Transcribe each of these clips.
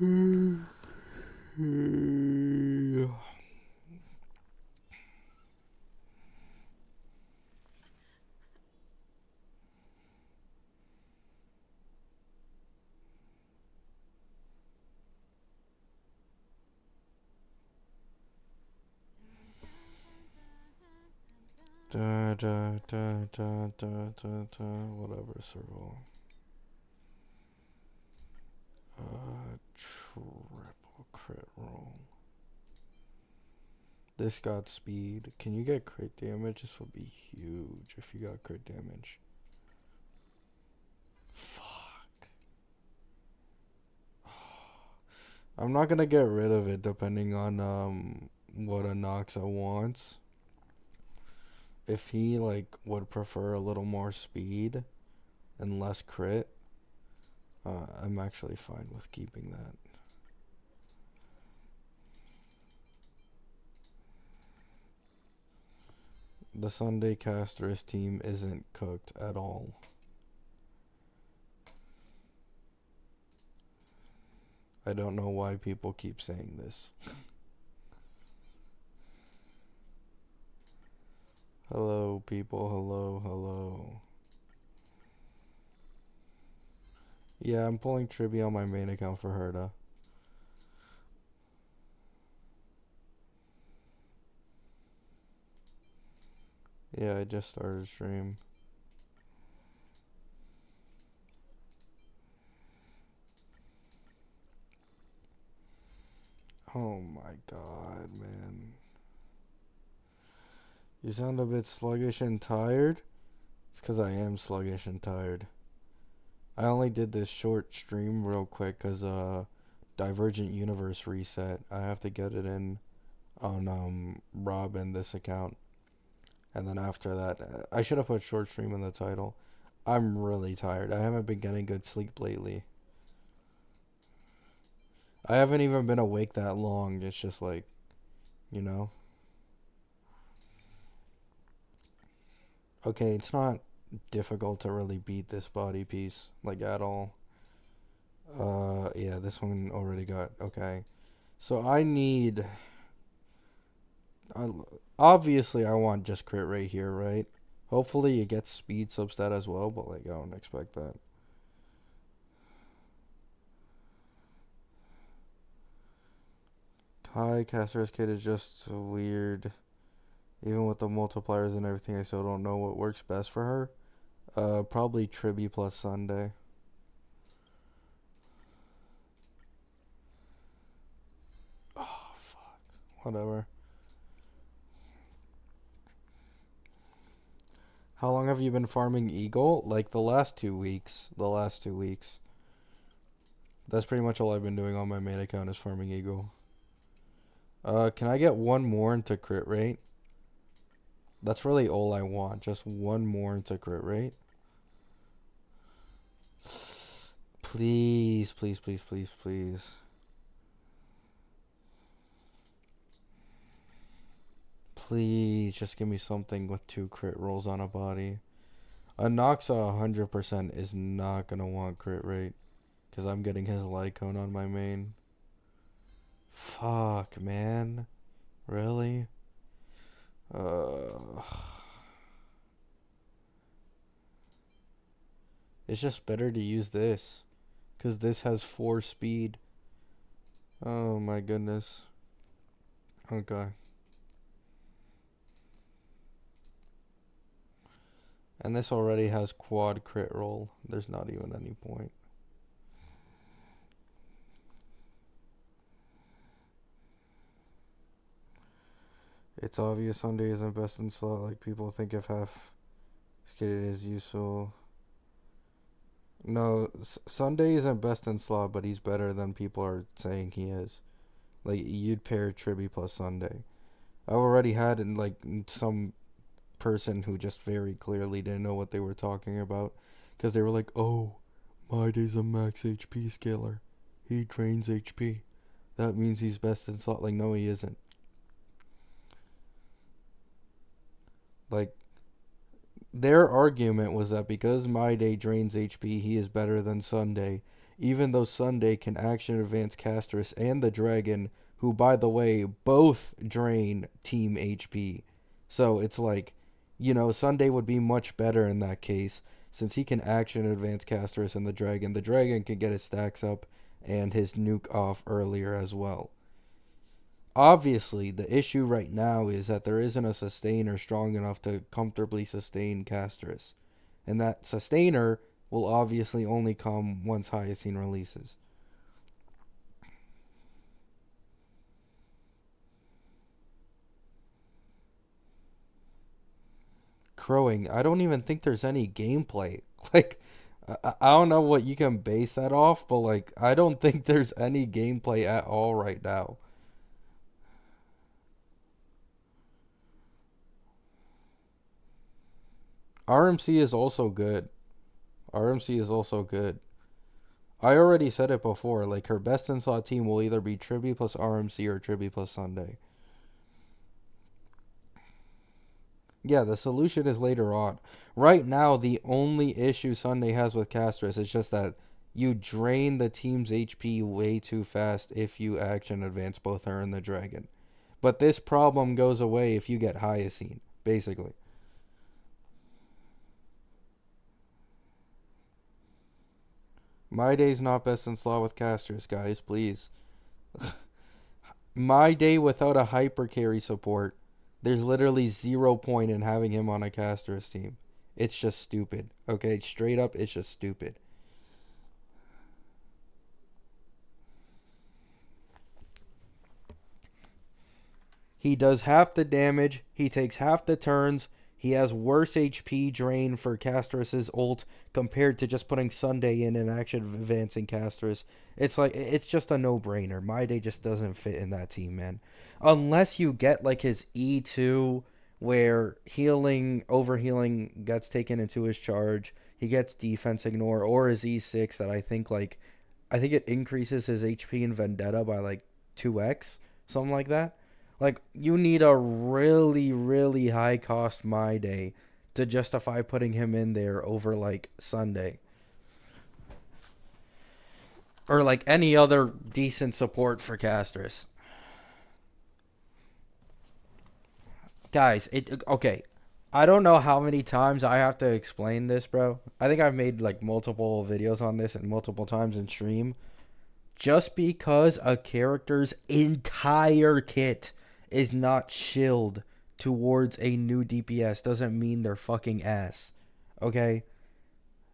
Whatever, circle. Triple crit roll. This got speed. Can you get crit damage? This would be huge if you got crit damage. Fuck. I'm not gonna get rid of it depending on what Anoxa wants. If he like would prefer a little more speed and less crit, I'm actually fine with keeping that. The Sunday Castus team isn't cooked at all. I don't know why people keep saying this. Hello, people. Hello, hello. Yeah, I'm pulling Tribby on my main account for Herda. Yeah, I just started stream. Oh my god, man. You sound a bit sluggish and tired? It's because I am sluggish and tired. I only did this short stream real quick because Divergent Universe reset. I have to get it in on Robin, this account. And then after that, I should have put short stream in the title. I'm really tired. I haven't been getting good sleep lately. I haven't even been awake that long. It's just like, you know. Okay, it's not difficult to really beat this body piece, like at all. Yeah, this one already got, okay. So I need, I, obviously I want just crit rate here, right? Hopefully it gets speed substat as well, but like I don't expect that. Hi, Castor's kit is just weird. Even with the multipliers and everything, I still don't know what works best for her. Probably Tribby plus Sunday. Oh, fuck. Whatever. How long have you been farming Eagle? Like the last 2 weeks. The last 2 weeks. That's pretty much all I've been doing on my main account is farming Eagle. Can I get one more into crit rate? That's really all I want. Just one more into crit rate. Please, please, please, please, please. Please, just give me something with 2 crit rolls on a body. A Noxa 100% is not gonna want crit rate. Because I'm getting his Lycone on my main. Fuck, man. Really? It's just better to use this. Because this has 4 speed. Oh my goodness. Okay. And this already has quad crit roll. There's not even any point. It's obvious Sunday isn't best in slot. Like people think if half skated is useful. No, Sunday isn't best in slot, but he's better than people are saying he is. Like you'd pair Tribby plus Sunday. I've already had like some person who just very clearly didn't know what they were talking about because they were like, "Oh, my day's a max HP scaler. He drains HP. That means he's best in slot." Like, no, he isn't. Like, their argument was that because my day drains HP, he is better than Sunday, even though Sunday can action advance Castus and the Dragon, who, by the way, both drain team HP. So it's like, Sunday would be much better in that case, since he can action advance Castus and the Dragon. The Dragon can get his stacks up and his nuke off earlier as well. Obviously, the issue right now is that there isn't a sustainer strong enough to comfortably sustain Castus. And that sustainer will obviously only come once Hyacine releases. Crowing, I don't even think there's any gameplay. Like, I don't know what you can base that off, but like, I don't think there's any gameplay at all right now. RMC is also good. RMC is also good. I already said it before. Like, her best in slot team will either be Triby plus RMC or Triby plus Sunday. Yeah, the solution is later on. Right now, the only issue Sunday has with Castus is just that you drain the team's HP way too fast if you action advance both her and the Dragon. But this problem goes away if you get Hyacine, basically. My day's not best in slot with Castus, guys, please. My day without a hyper carry support, there's literally 0 point in having him on a Castus team. It's just stupid. Okay, straight up, it's just stupid. He does half the damage. He takes half the turns. He has worse HP drain for Castus's ult compared to just putting Sunday in and action advancing Castus. It's like, it's just a no-brainer. My day just doesn't fit in that team, man. Unless you get like his E2 where overhealing gets taken into his charge. He gets defense ignore, or his E6 that I think it increases his HP in Vendetta by like 2x, something like that. Like, you need a really, really high cost My Day to justify putting him in there over, like, Sunday. Or, like, any other decent support for Castus. Guys, okay. I don't know how many times I have to explain this, bro. I think I've made, like, multiple videos on this and multiple times in stream. Just because a character's entire kit is not shilled towards a new DPS doesn't mean they're fucking ass. Okay?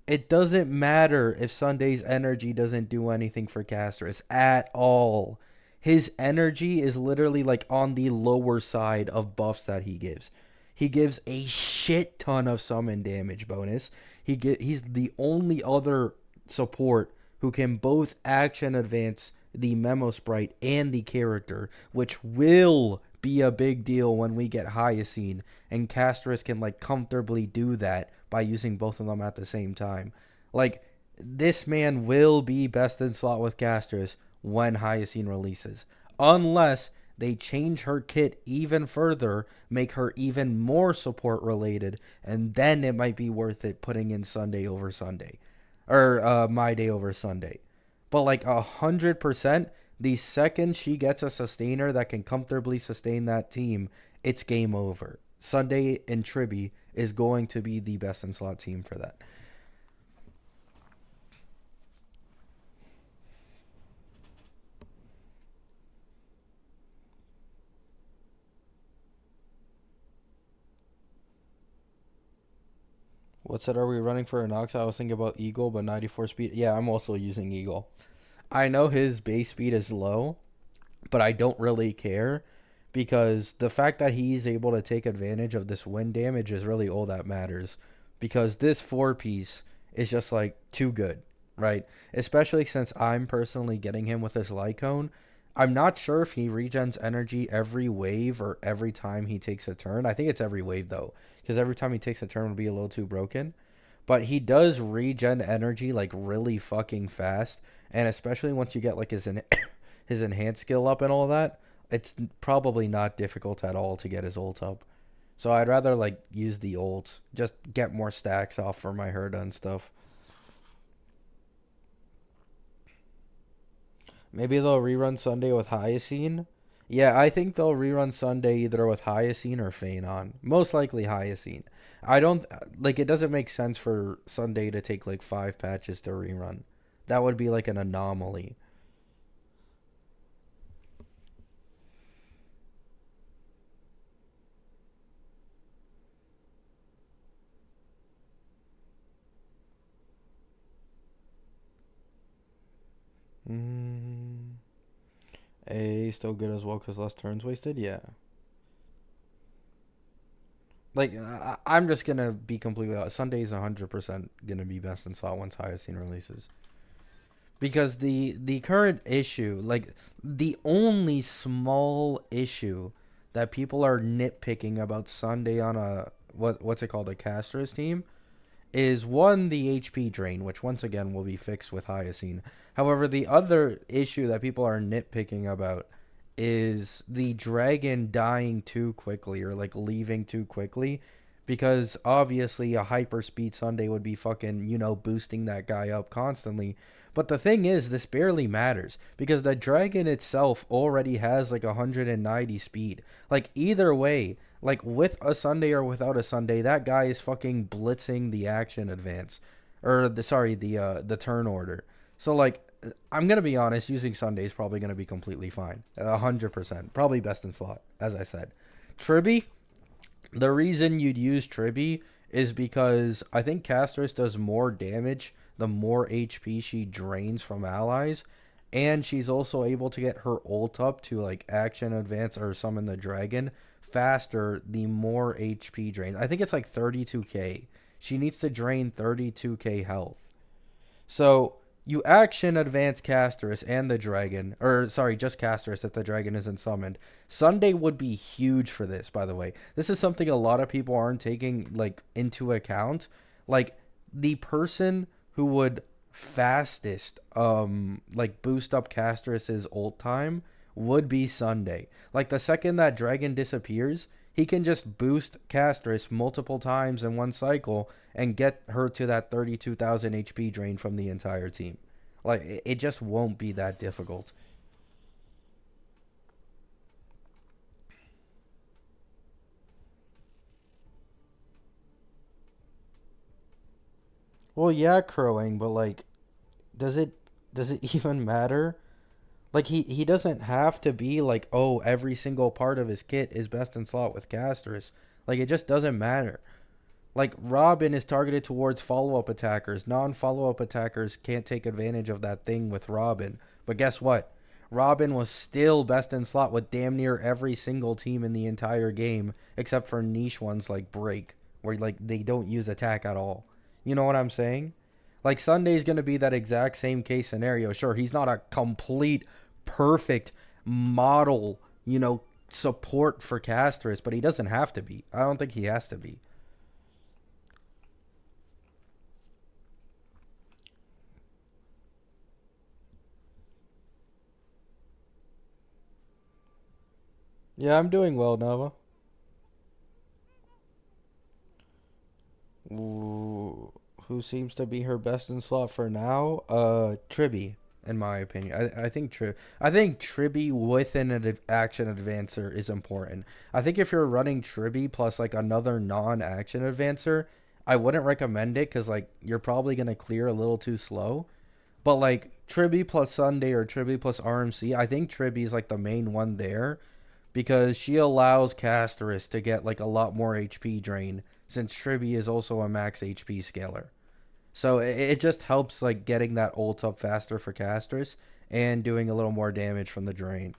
It doesn't matter if Sunday's energy doesn't do anything for Castus at all. His energy is literally like on the lower side of buffs that he gives. He gives a shit ton of summon damage bonus. He's the only other support who can both action advance the memo sprite and the character, which will be a big deal when we get Hyacine, and Castus can like comfortably do that by using both of them at the same time. Like, this man will be best in slot with Castus when Hyacine releases, unless they change her kit even further, make her even more support related, and then it might be worth it putting in Sunday over Sunday, or My Day over Sunday. But like 100%, the second she gets a sustainer that can comfortably sustain that team, it's game over. Sunday and Triby is going to be the best in slot team for that. What set are we running for an Ox? I was thinking about Eagle, but 94 speed. Yeah, I'm also using Eagle. I know his base speed is low, but I don't really care because the fact that he's able to take advantage of this wind damage is really all that matters, because this four piece is just like too good, right? Especially since I'm personally getting him with his Lycone. I'm not sure if he regens energy every wave or every time he takes a turn. I think it's every wave though, because every time he takes a turn would be a little too broken. But he does regen energy like really fucking fast, and especially once you get like his enhanced skill up and all that, it's probably not difficult at all to get his ult up. So I'd rather like use the ult, just get more stacks off for my Herda and stuff. Maybe they'll rerun Sunday with Hyacine. Yeah, I think they'll rerun Sunday either with Hyacine or Phanon. Most likely Hyacine. I don't like it doesn't make sense for Sunday to take like 5 patches to rerun. That would be like an anomaly. Mm, A still good as well because less turns wasted. Yeah. Like I'm just gonna be completely honest. Sunday's 100% gonna be best in slot once Hyacine releases. Because the current issue, like the only small issue that people are nitpicking about Sunday on a what's it called, a Castus team, is one, the HP drain, which once again will be fixed with Hyacine. However, the other issue that people are nitpicking about is the dragon dying too quickly or like leaving too quickly, because obviously a hyperspeed Sunday would be fucking, boosting that guy up constantly. But the thing is, this barely matters because the dragon itself already has like 190 speed. Like either way, like with a Sunday or without a Sunday, that guy is fucking blitzing the action advance, or the turn order. So like, I'm gonna be honest, using Sunday is probably gonna be completely fine, 100%, probably best in slot, as I said. Tribby, the reason you'd use Tribby is because I think Castus does more damage the more HP she drains from allies, and she's also able to get her ult up to like action advance or summon the dragon faster the more HP drain. I think it's like 32k. She needs to drain 32k health. So you action advance Castorus and the dragon, or sorry, just Castorus if the dragon isn't summoned. Sunday would be huge for this, by the way. This is something a lot of people aren't taking like into account. Like the person who would fastest like boost up Castorus's ult time would be Sunday. Like the second that dragon disappears, he can just boost Castorus multiple times in one cycle and get her to that 32,000 HP drain from the entire team. Like it just won't be that difficult. Well, yeah, crowing, but like does it does it even matter? Like he doesn't have to be like, oh, every single part of his kit is best in slot with casters. Like it just doesn't matter. Like Robin is targeted towards follow-up attackers. Non-follow-up attackers can't take advantage of that thing with Robin. But guess what? Robin was still best in slot with damn near every single team in the entire game, except for niche ones like Break, where like they don't use attack at all. You know what I'm saying? Like Sunday's gonna be that exact same case scenario. Sure, he's not a complete perfect model, support for casters, but he doesn't have to be. I don't think he has to be. Yeah, I'm doing well, Nova. Ooh, who seems to be her best in slot for now? Tribby, in my opinion. I think Tribby with an action advancer is important. I think if you're running Tribby plus like another non-action advancer, I wouldn't recommend it because like you're probably gonna clear a little too slow. But like Tribby plus Sunday or Tribby plus RMC, I think Tribby is like the main one there because she allows Castorus to get like a lot more HP drain since Tribby is also a max HP scaler. So it just helps like getting that ult up faster for Castorus and doing a little more damage from the drain.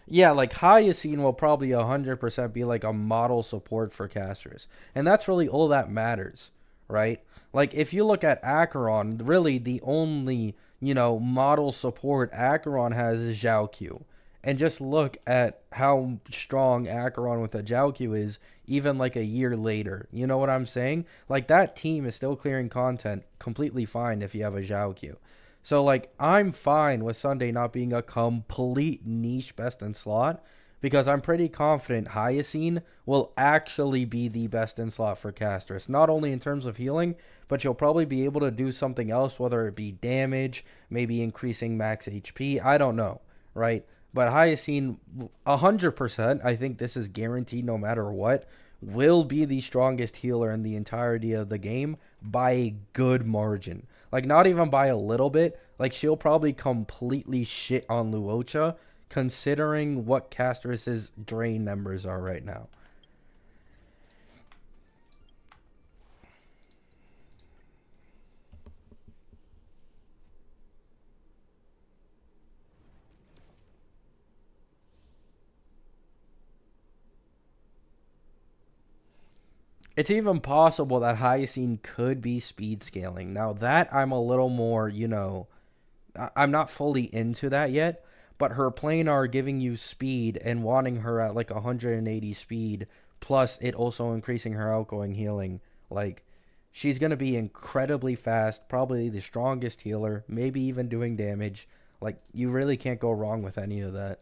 Yeah, like Hyacine will probably 100% be like a model support for casters. And that's really all that matters, right? Like if you look at Acheron, really the only, model support Acheron has is Zhao Q. And just look at how strong Acheron with a Zhao Q is even like a year later. You know what I'm saying? Like that team is still clearing content completely fine if you have a Zhao Q. So like I'm fine with Sunday not being a complete niche best in slot, because I'm pretty confident Hyacine will actually be the best in slot for Castus. Not only in terms of healing, but you'll probably be able to do something else, whether it be damage, maybe increasing max HP. I don't know, right? But Hyacine, 100%, I think this is guaranteed no matter what, will be the strongest healer in the entirety of the game by a good margin. Like, not even by a little bit. Like, she'll probably completely shit on Luocha, considering what Castus's drain numbers are right now. It's even possible that Hyacine could be speed scaling. Now, that I'm a little more, I'm not fully into that yet, but her planar giving you speed and wanting her at like 180 speed, plus it also increasing her outgoing healing, like she's going to be incredibly fast, probably the strongest healer, maybe even doing damage. Like, you really can't go wrong with any of that.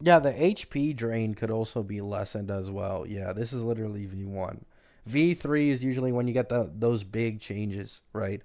Yeah, the HP drain could also be lessened as well. Yeah, this is literally V1. V3 is usually when you get those big changes, right?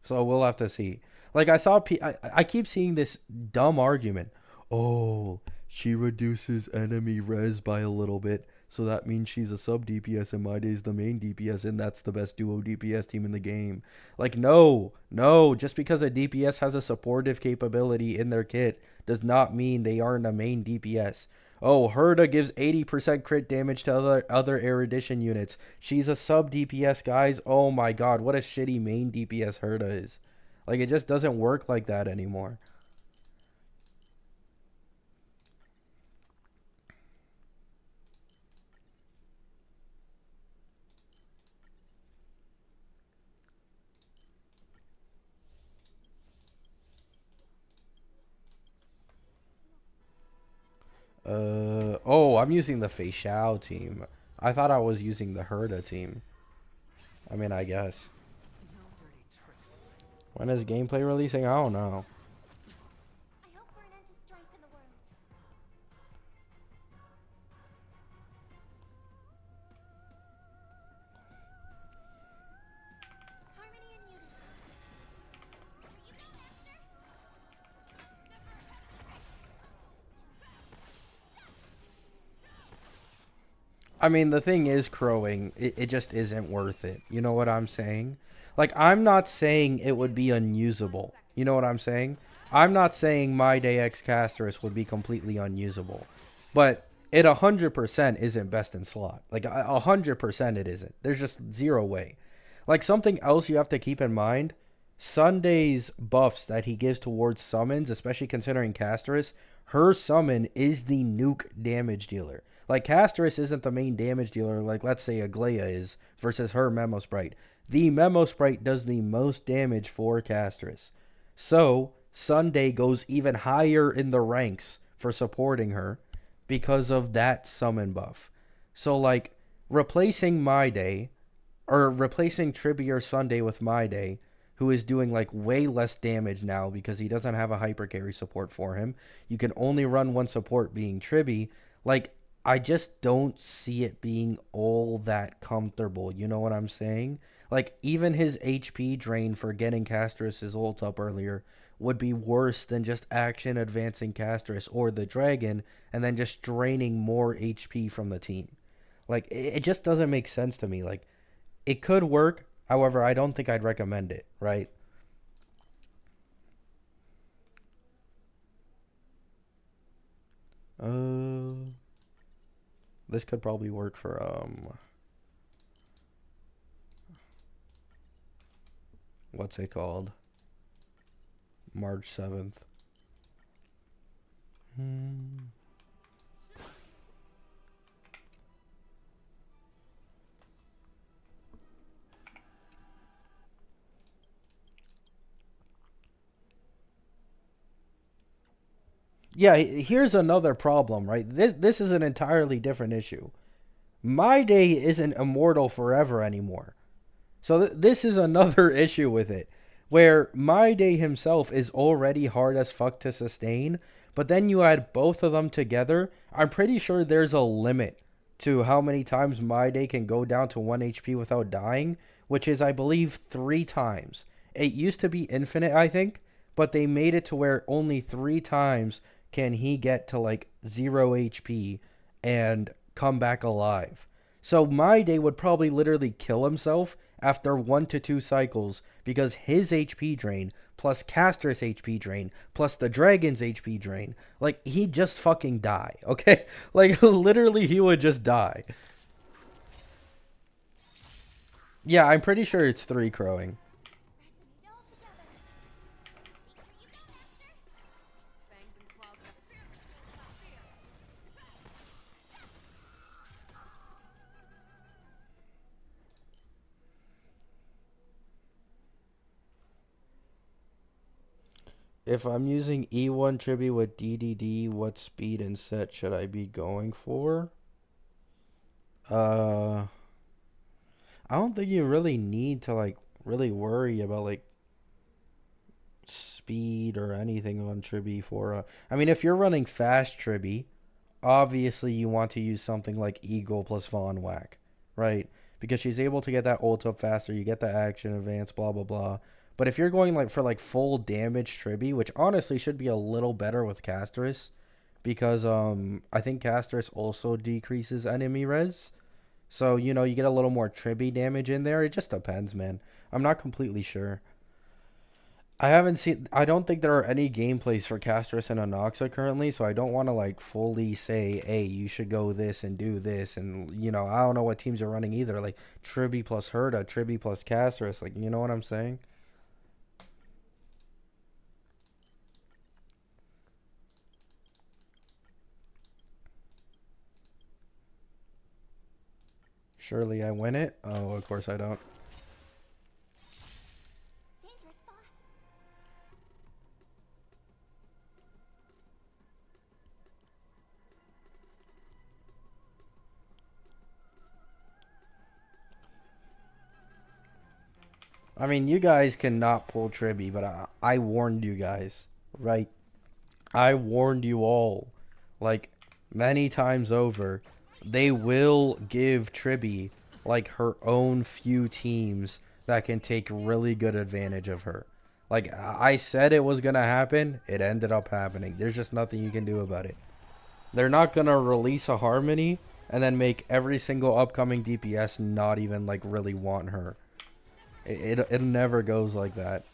So we'll have to see. Like, I keep seeing this dumb argument. Oh, she reduces enemy res by a little bit, so that means she's a sub DPS and my day's the main DPS, and that's the best duo DPS team in the game. Like, no, no, just because a DPS has a supportive capability in their kit does not mean they aren't a main DPS. Oh, Herda gives 80% crit damage to other erudition units. She's a sub DPS, guys. Oh my god, what a shitty main DPS Herda is. Like, it just doesn't work like that anymore. Oh, I'm using the Fei Xiao team. I thought I was using the Herda team. I mean, I guess. When is gameplay releasing? I don't know. I mean, the thing is, crowing, it just isn't worth it. You know what I'm saying? Like, I'm not saying it would be unusable. You know what I'm saying? I'm not saying my day X Castorus would be completely unusable. But it 100% isn't best in slot. Like, 100% it isn't. There's just zero way. Like, something else you have to keep in mind, Sunday's buffs that he gives towards summons, especially considering Castorus, her summon is the nuke damage dealer. Like, Castorus isn't the main damage dealer like, let's say, Aglaya is versus her Memo Sprite. The Memo Sprite does the most damage for Castorus. So, Sunday goes even higher in the ranks for supporting her because of that summon buff. So, like, replacing My Day, or replacing Tribby or Sunday with My Day, who is doing like way less damage now because he doesn't have a hyper carry support for him. You can only run one support being Tribby. Like, I just don't see it being all that comfortable. You know what I'm saying? Like, even his HP drain for getting Castorus' ult up earlier would be worse than just action advancing Castorus or the dragon and then just draining more HP from the team. Like, it just doesn't make sense to me. Like, it could work. However, I don't think I'd recommend it, right? Uh, this could probably work for what's it called? March 7th. Hmm. Yeah, here's another problem, right? This is an entirely different issue. My day isn't immortal forever anymore. So this is another issue with it, where My Day himself is already hard as fuck to sustain, but then you add both of them together. I'm pretty sure there's a limit to how many times My Day can go down to 1 HP without dying, which is, I believe, 3 times. It used to be infinite, I think, but they made it to where only 3 times can he get to like 0 HP and come back alive. So My Day would probably literally kill himself after 1 to 2 cycles because his HP drain plus Castus HP drain plus the dragon's HP drain, like he'd just fucking die, okay? Like literally he would just die. Yeah, I'm pretty sure it's 3 crowing. If I'm using E1 tribute with DDD, what speed and set should I be going for? Uh, I don't think you really need to like really worry about like speed or anything on Tribi for I mean if you're running fast Tribi, obviously you want to use something like Eagle plus Von Whack, right? Because she's able to get that ult up faster, you get the action advance, blah blah blah. But if you're going like for like full damage Tribi, which honestly should be a little better with Castorus, because I think Castorus also decreases enemy res. So, you get a little more Tribi damage in there. It just depends, man. I'm not completely sure. I don't think there are any gameplays for Castorus and Anoxa currently, so I don't want to like fully say, hey, you should go this and do this. And, I don't know what teams are running either. Like Tribi plus Herda, Tribi plus Castorus. Like, you know what I'm saying? Surely I win it. Oh, of course I don't. I mean, you guys cannot pull Tribi, but I warned you guys, right? I warned you all, like, many times over. They will give Tribi, like, her own few teams that can take really good advantage of her. Like, I said it was going to happen. It ended up happening. There's just nothing you can do about it. They're not going to release a Harmony and then make every single upcoming DPS not even, like, really want her. It never goes like that.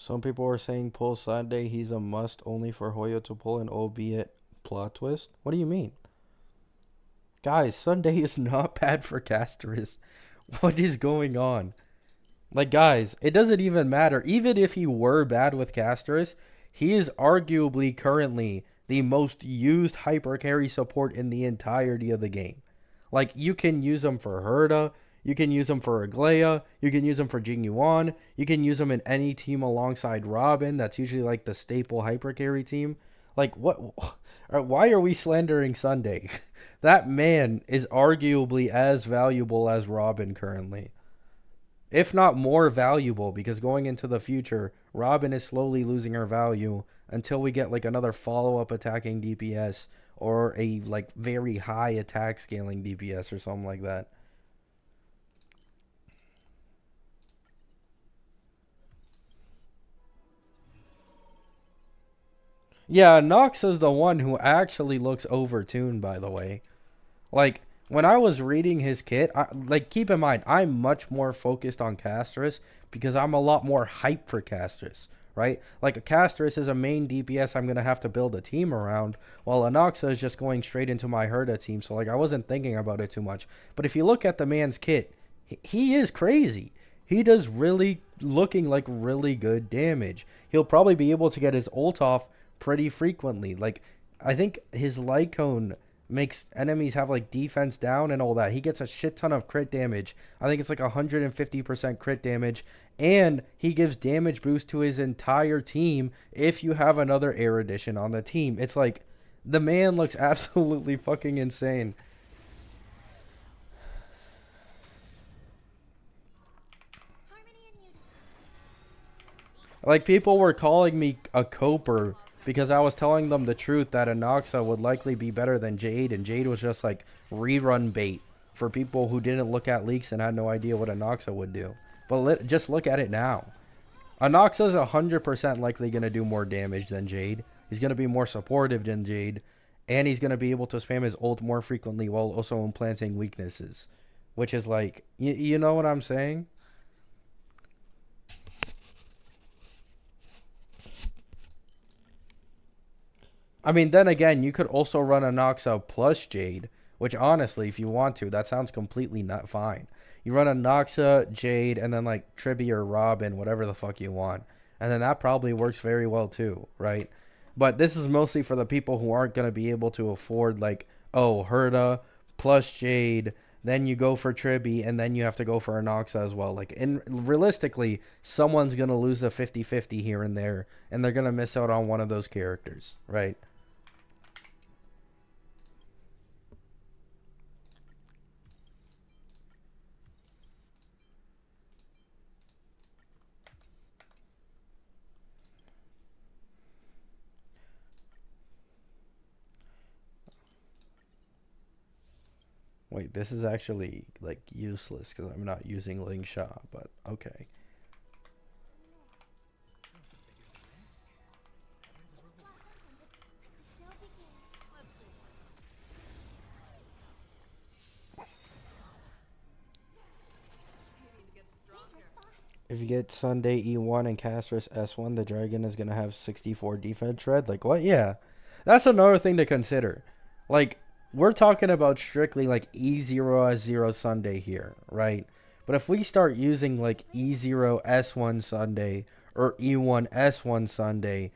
Some people are saying pull Sunday. He's a must only for Hoyo to pull an albeit plot twist. What do you mean? Guys, Sunday is not bad for casters. What is going on? Like, guys, it doesn't even matter. Even if he were bad with casters, he is arguably currently the most used hyper carry support in the entirety of the game. Like, you can use him for Herda, you can use him for Aglaya, you can use him for Jing Yuan, you can use him in any team alongside Robin. That's usually like the staple hyper carry team. Like, what? Why are we slandering Sunday? That man is arguably as valuable as Robin currently, if not more valuable, because going into the future, Robin is slowly losing her value until we get like another follow-up attacking DPS or a like very high attack scaling DPS or something like that. Yeah, Nox is the one who actually looks overtuned, by the way. Like, when I was reading his kit, like, keep in mind, I'm much more focused on Castus because I'm a lot more hyped for Castus, right? Like a Castus is a main DPS I'm gonna have to build a team around, while Anoxa is just going straight into my Herda team. So like I wasn't thinking about it too much. But if you look at the man's kit, he is crazy. He does really looking like really good damage. He'll probably be able to get his ult off pretty frequently. Like I think his light cone makes enemies have like defense down and all that. He gets a shit ton of crit damage. I think it's like 150% crit damage, and he gives damage boost to his entire team if you have another air edition on the team. It's like the man looks absolutely fucking insane. Like people were calling me a coper because I was telling them the truth that Anoxa would likely be better than Jade, and Jade was just like rerun bait for people who didn't look at leaks and had no idea what Anoxa would do. But just look at it now. Anoxa's 100% likely going to do more damage than Jade. He's going to be more supportive than Jade, and he's going to be able to spam his ult more frequently while also implanting weaknesses, which is like, you know what I'm saying? I mean, then again, you could also run Anoxa plus Jade, which honestly, if you want to, that sounds completely not fine. You run Anoxa, Jade, and then like Tribby or Robin, whatever the fuck you want. And then that probably works very well too, right? But this is mostly for the people who aren't going to be able to afford like, oh, Herda plus Jade, then you go for Tribby, and then you have to go for Anoxa as well. Like, realistically, someone's going to lose a 50-50 here and there, and they're going to miss out on one of those characters, right? Wait, this is actually like useless because I'm not using Ling Sha, but okay. If you get Sunday E1 and Castus S1, the dragon is going to have 64 defense shred. Like, what? Yeah. That's another thing to consider. Like, we're talking about strictly like E0 S0 Sunday here, right? But if we start using like E0 S1 Sunday or E1 S1 Sunday,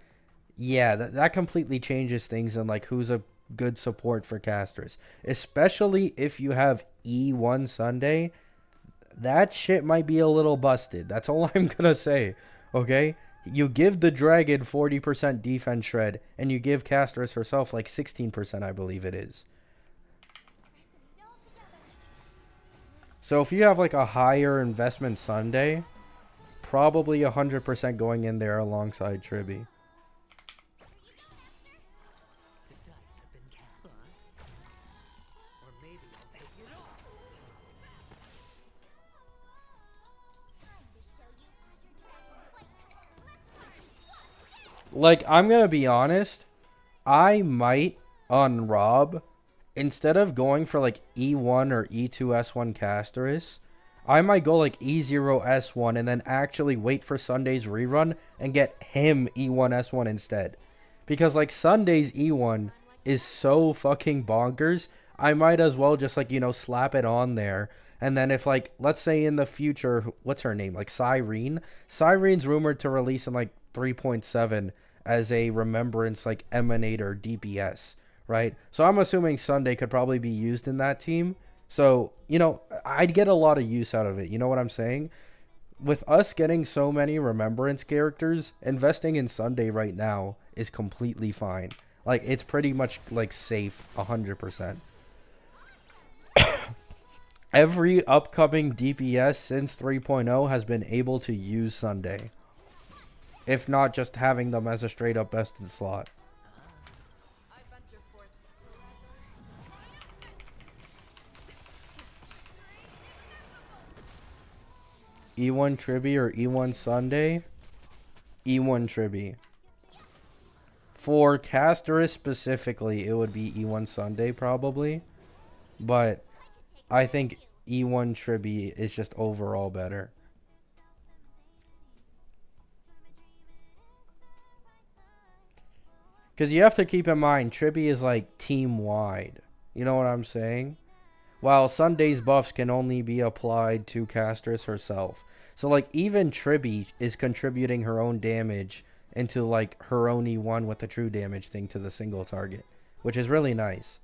yeah, that completely changes things and like who's a good support for casters. Especially if you have E1 Sunday, that shit might be a little busted. That's all I'm gonna say. Okay? You give the dragon 40% defense shred, and you give Castus herself like 16%, I believe it is. So if you have like a higher investment Sunday, probably 100% going in there alongside Tribby. Like, I'm gonna be honest, I might on Rob, instead of going for like E1 or E2 S1 Castorus, I might go like E0 S1 and then actually wait for Sunday's rerun and get him E1 S1 instead. Because like Sunday's E1 is so fucking bonkers, I might as well just like, you know, slap it on there. And then if like, let's say in the future, what's her name? Like Cyrene? Cyrene's rumored to release in like 3.7 as a remembrance like emanator DPS, right? So I'm assuming Sunday could probably be used in that team. So, you know, I'd get a lot of use out of it. You know what I'm saying? With us getting so many remembrance characters, investing in Sunday right now is completely fine. Like, it's pretty much like safe 100%. Every upcoming DPS since 3.0 has been able to use Sunday, if not just having them as a straight up best in slot. E1 Tribby or E1 Sunday? E1 Tribby. For Castorus specifically, it would be E1 Sunday probably. But I think E1 Tribby is just overall better. Because you have to keep in mind, Tribby is like team wide. You know what I'm saying? While Sunday's buffs can only be applied to Castus herself. So like even Tribby is contributing her own damage into like her own E1 with the true damage thing to the single target, which is really nice.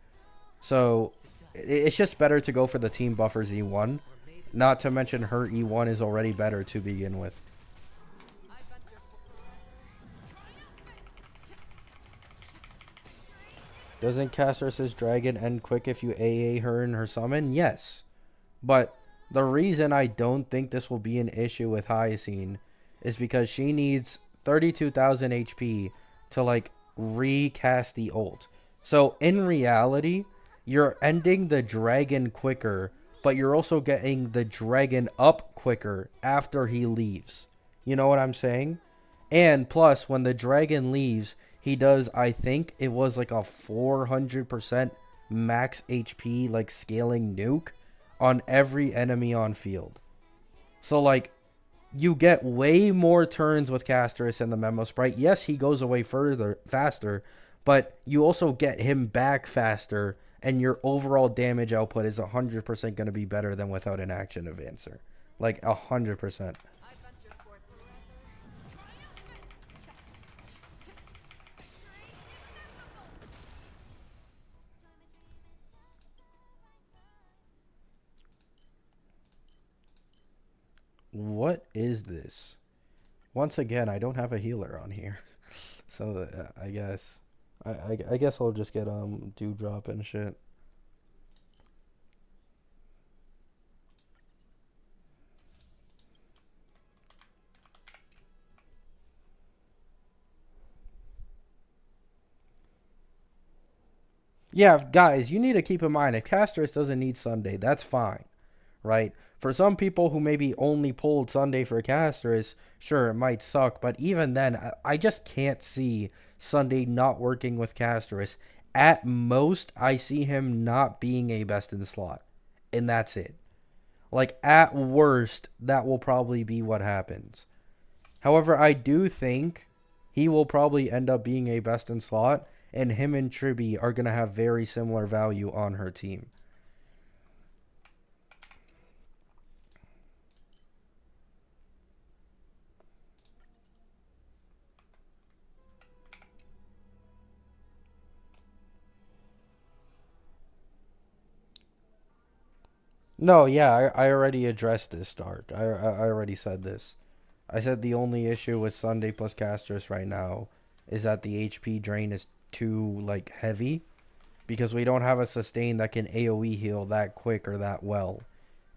So it's just better to go for the team buffers E1. Not to mention her E1 is already better to begin with. Doesn't Castus's dragon end quick if you AA her in her summon? Yes. But the reason I don't think this will be an issue with Hyacine is because she needs 32,000 HP to like recast the ult. So in reality, you're ending the dragon quicker, but you're also getting the dragon up quicker after he leaves. You know what I'm saying? And plus, when the dragon leaves, he does, I think it was like a 400% max HP, like scaling nuke on every enemy on field. So, like, you get way more turns with Castus and the Memo Sprite. Yes, he goes away faster, but you also get him back faster, and your overall damage output is 100% going to be better than without an action advancer. Like, 100%. What is this? Once again, I don't have a healer on here. So, I guess. I guess I'll just get, Dewdrop and shit. Yeah, guys, you need to keep in mind, if Castus doesn't need Sunday, that's fine, right? For some people who maybe only pulled Sunday for Castus, sure, it might suck, but even then, I just can't see Sunday not working with Castus. At most, I see him not being a best in slot, and that's it. Like, at worst, that will probably be what happens. However, I do think he will probably end up being a best in slot, and him and Tribby are going to have very similar value on her team. No, yeah, I already addressed this, Stark. I already said this. I said the only issue with Sunday plus Castus right now is that the HP drain is too, like, heavy. Because we don't have a sustain that can AoE heal that quick or that well.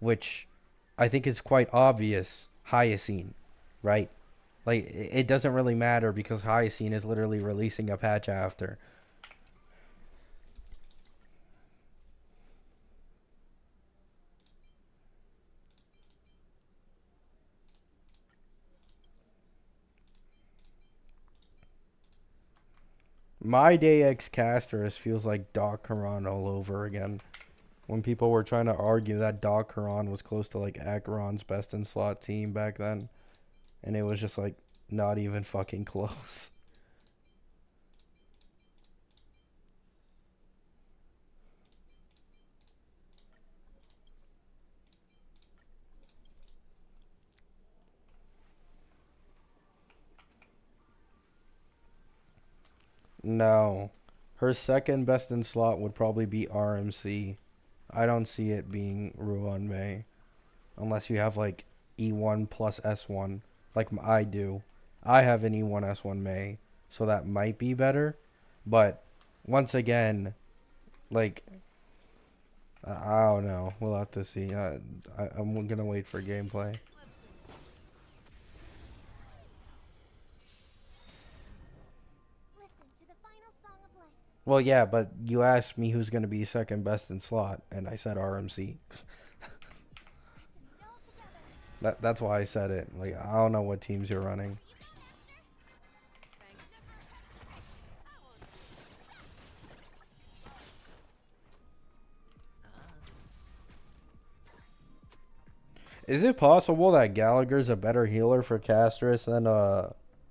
Which I think is quite obvious. Hyacine, right? Like, it doesn't really matter because Hyacine is literally releasing a patch after. My day X Casters feels like Doc Karan all over again. When people were trying to argue that Doc Karan was close to like Acheron's best in slot team back then. And it was just like not even fucking close. No. Her second best in slot would probably be RMC. I don't see it being Ruan Mei. Unless you have like E1 plus S1. Like I do. I have an E1 S1 Mei. So that might be better. But once again, like, I don't know. We'll have to see. I'm going to wait for gameplay. Well, yeah, but you asked me who's going to be second best in slot, and I said RMC. That's why I said it. Like, I don't know what teams you're running. Is it possible that Gallagher's a better healer for Castus than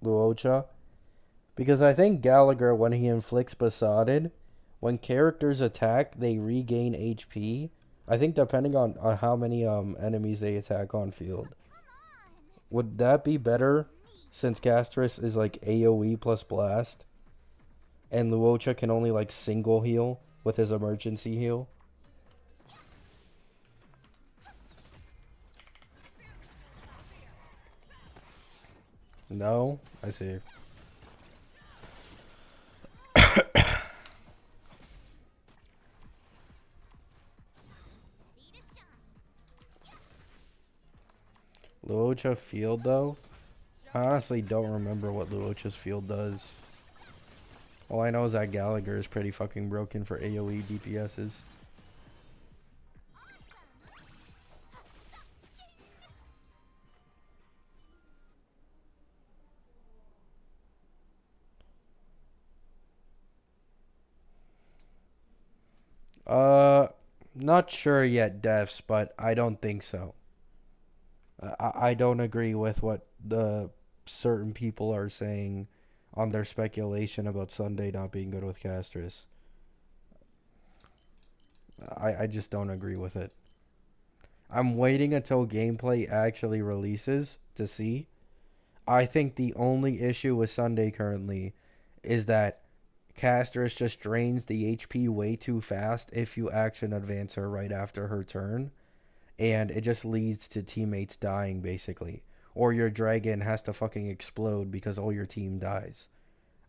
Luocha? Because I think Gallagher, when he inflicts Besotted, when characters attack, they regain HP. I think depending on how many enemies they attack on field. Would that be better since Castus is like AoE plus blast? And Luocha can only like single heal with his emergency heal? No? I see. Luocha field though? I honestly don't remember what Luocha's field does. All I know is that Gallagher is pretty fucking broken for AoE DPSs. Uh, Not sure yet, Devs, but I don't think so. I don't agree with what the certain people are saying on their speculation about Sunday not being good with Castus. I just don't agree with it. I'm waiting until gameplay actually releases to see. I think the only issue with Sunday currently is that Castus just drains the HP way too fast if you action advance her right after her turn. And it just leads to teammates dying, basically. Or your dragon has to fucking explode because all your team dies.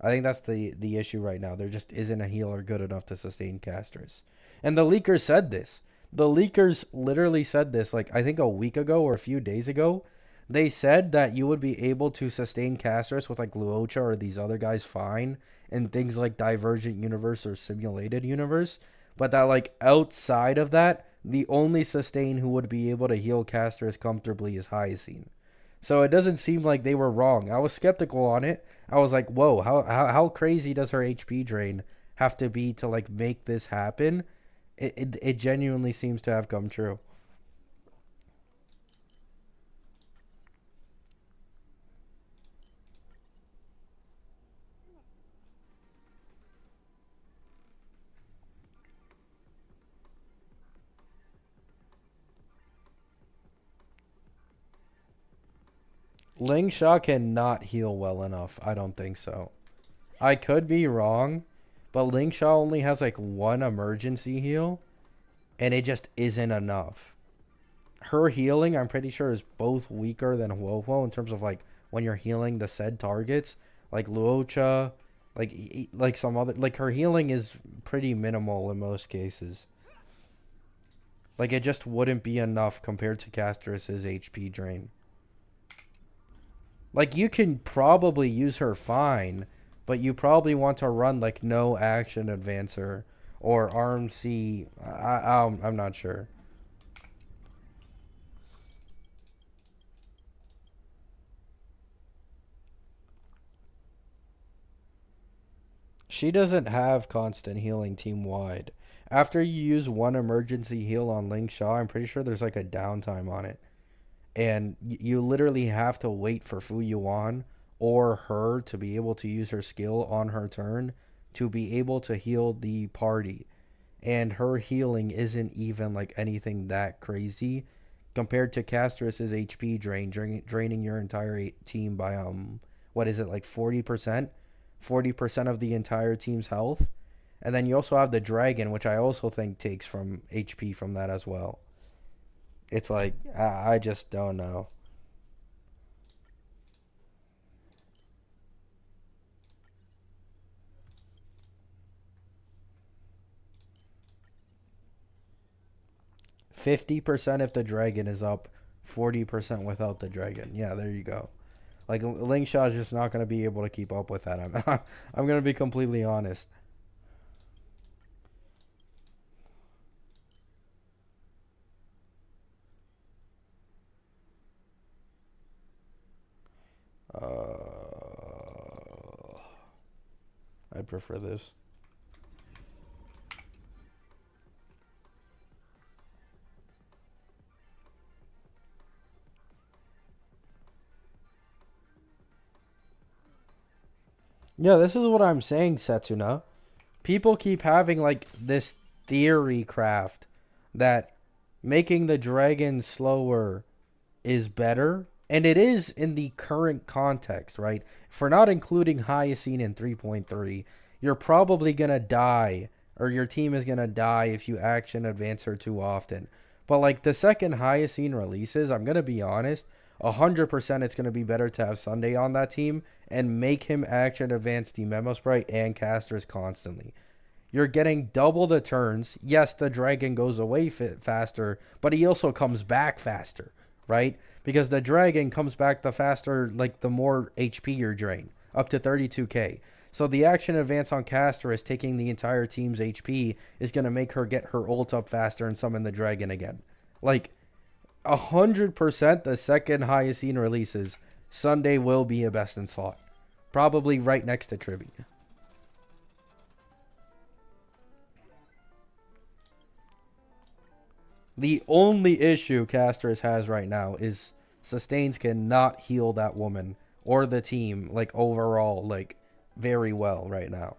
I think that's the issue right now. There just isn't a healer good enough to sustain casters. And the leakers said this. The leakers literally said this, like, I think a week ago or a few days ago. They said that you would be able to sustain casters with, like, Luocha or these other guys fine in things like Divergent Universe or Simulated Universe. But that, like, outside of that, the only sustain who would be able to heal casters comfortably is Hyacine. So it doesn't seem like they were wrong. I was skeptical on it. I was like, whoa, how crazy does her HP drain have to be to like make this happen? It genuinely seems to have come true. Ling Sha cannot heal well enough. I don't think so. I could be wrong, but Ling Sha only has like one emergency heal, and it just isn't enough. Her healing, I'm pretty sure, is both weaker than Huohuo in terms of like when you're healing the said targets, like Luocha, like some other, like her healing is pretty minimal in most cases. Like it just wouldn't be enough compared to Castus's HP drain. Like you can probably use her fine, but you probably want to run like no action advancer or RMC. I'm not sure. She doesn't have constant healing team wide. After you use one emergency heal on Ling Sha, I'm pretty sure there's like a downtime on it. And you literally have to wait for Fu Yuan or her to be able to use her skill on her turn to be able to heal the party. And her healing isn't even like anything that crazy compared to Castus's HP draining your entire team by what is it, like 40%? 40% of the entire team's health. And then you also have the dragon, which I also think takes from HP from that as well. It's like I just don't know. 50% if the dragon is up, 40% without the dragon. Yeah, there you go. Like Ling Sha is just not going to be able to keep up with that. I'm going to be completely honest. I'd prefer this. Yeah, this is what I'm saying, Setsuna. People keep having like this theory craft that making the dragon slower is better, and it is in the current context, right? For not including Hyacine in 3.3, you're probably gonna die, or your team is gonna die if you action advance her too often. But like the second Hyacine releases, I'm gonna be honest, 100% it's gonna be better to have Sunday on that team and make him action advance the Memo Sprite and casters constantly. You're getting double the turns. Yes, the dragon goes away faster, but he also comes back faster, right? Because the dragon comes back the faster, like the more HP you're drained, up to 32k. So the action advance on caster is taking the entire team's HP is going to make her get her ult up faster and summon the dragon again. Like 100% the second Hyacine releases, Sunday will be a best in slot. Probably right next to Trivia. The only issue Casters has right now is Sustains cannot heal that woman or the team, like, overall, like, very well right now.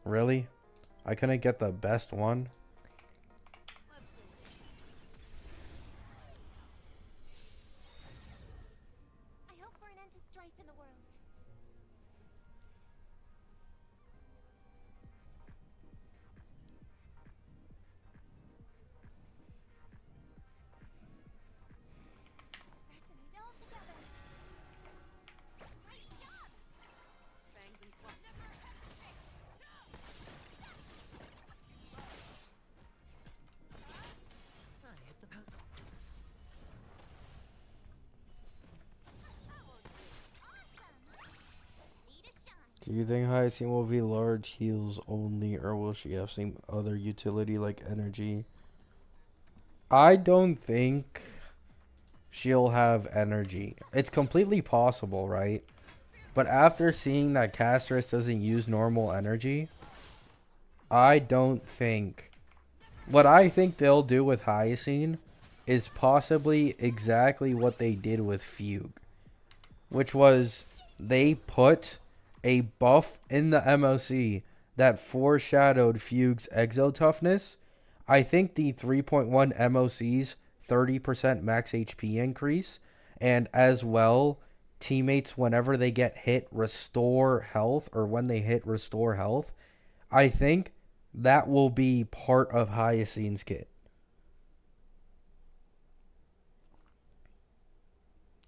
Really? I couldn't get the best one? I hope for an end to strife in the world. Resonate all together. Great job! Fangs and claws. Never hesitate! No! I hit the post. Do you think Hyacinth will be large heals only, or will she have some other utility like energy? I don't think she'll have energy. It's completely possible, right? But after seeing that Castus doesn't use normal energy, I don't think... What I think they'll do with Hyacine is possibly exactly what they did with Fugue. Which was, they put a buff in the MOC that foreshadowed Fugue's exo toughness. I think the 3.1 MOC's 30% max HP increase, and as well, teammates whenever they get hit restore health, or when they hit restore health, I think that will be part of Hyacine's kit.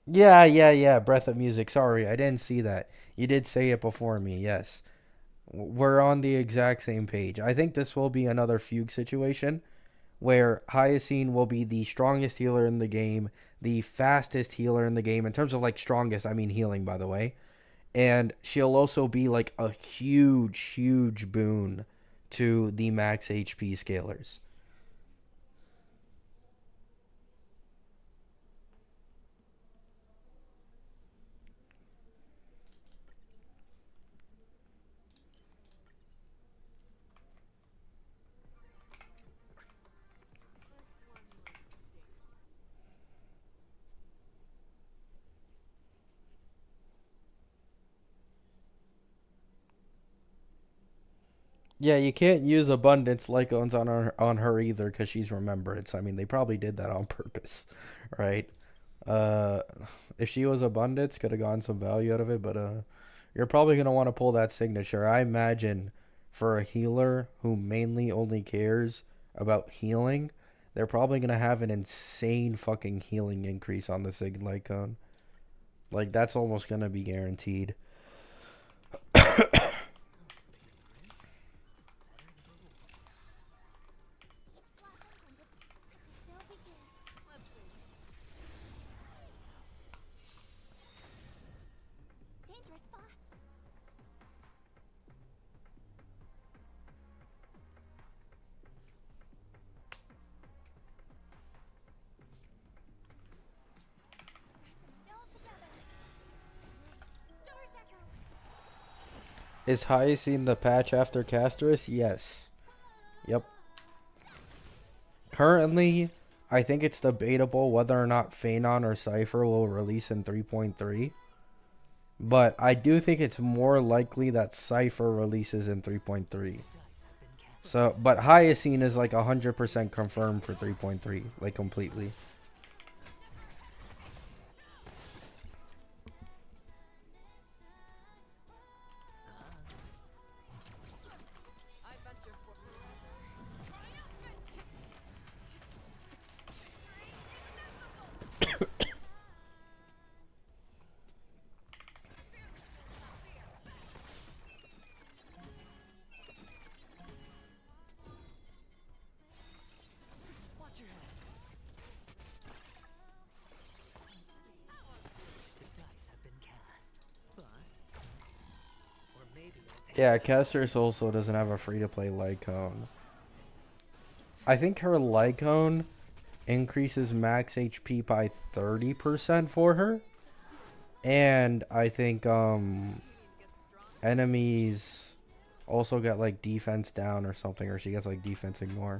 Yeah. Breath of Music. Sorry, I didn't see that. You did say it before me. Yes. We're on the exact same page. I think this will be another Fugue situation where Hyacine will be the strongest healer in the game, the fastest healer in the game. In terms of like strongest, I mean healing, by the way. And she'll also be like a huge boon to the max HP scalers. Yeah, you can't use abundance lycons on her either because she's remembrance. I mean, they probably did that on purpose, right? Uh, if she was abundance, could have gotten some value out of it, but you're probably gonna want to pull that signature. I imagine for a healer who mainly only cares about healing, they're probably gonna have an insane fucking healing increase on the sig lycon. Like that's almost gonna be guaranteed. Dangerous thoughts. Resonate all together. Stars echo. Is Hyacine the patch after Castorus? Yes. Yep. Currently, I think it's debatable whether or not Phanon or Cypher will release in 3.3. But I do think it's more likely that Cypher releases in 3.3. So, but Hyacine is like 100% confirmed for 3.3, like completely. I venture for watch your head. The dice have been cast. Bust. Or maybe I'll take Yeah, Castus also doesn't have a free-to-play Lycone. I think her Lycone increases max HP by 30% for her. And I think enemies also get like defense down or something, or she gets like defense ignore.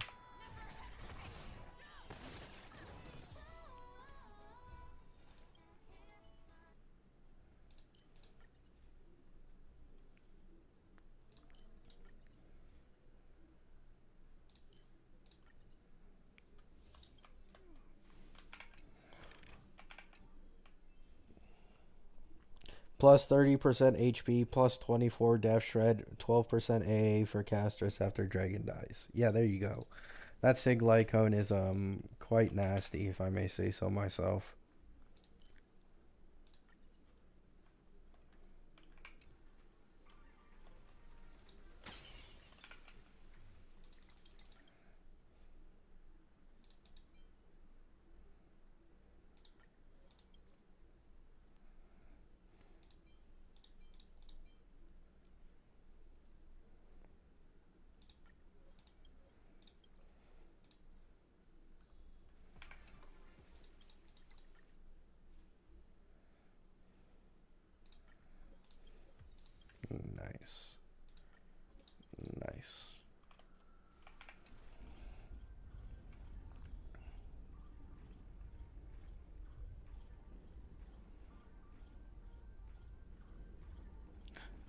Plus 30% HP, plus 24 Death Shred, 12% AA for Castus after Dragon dies. Yeah, there you go. That Sig Lycone is quite nasty, if I may say so myself. Nice. Nice.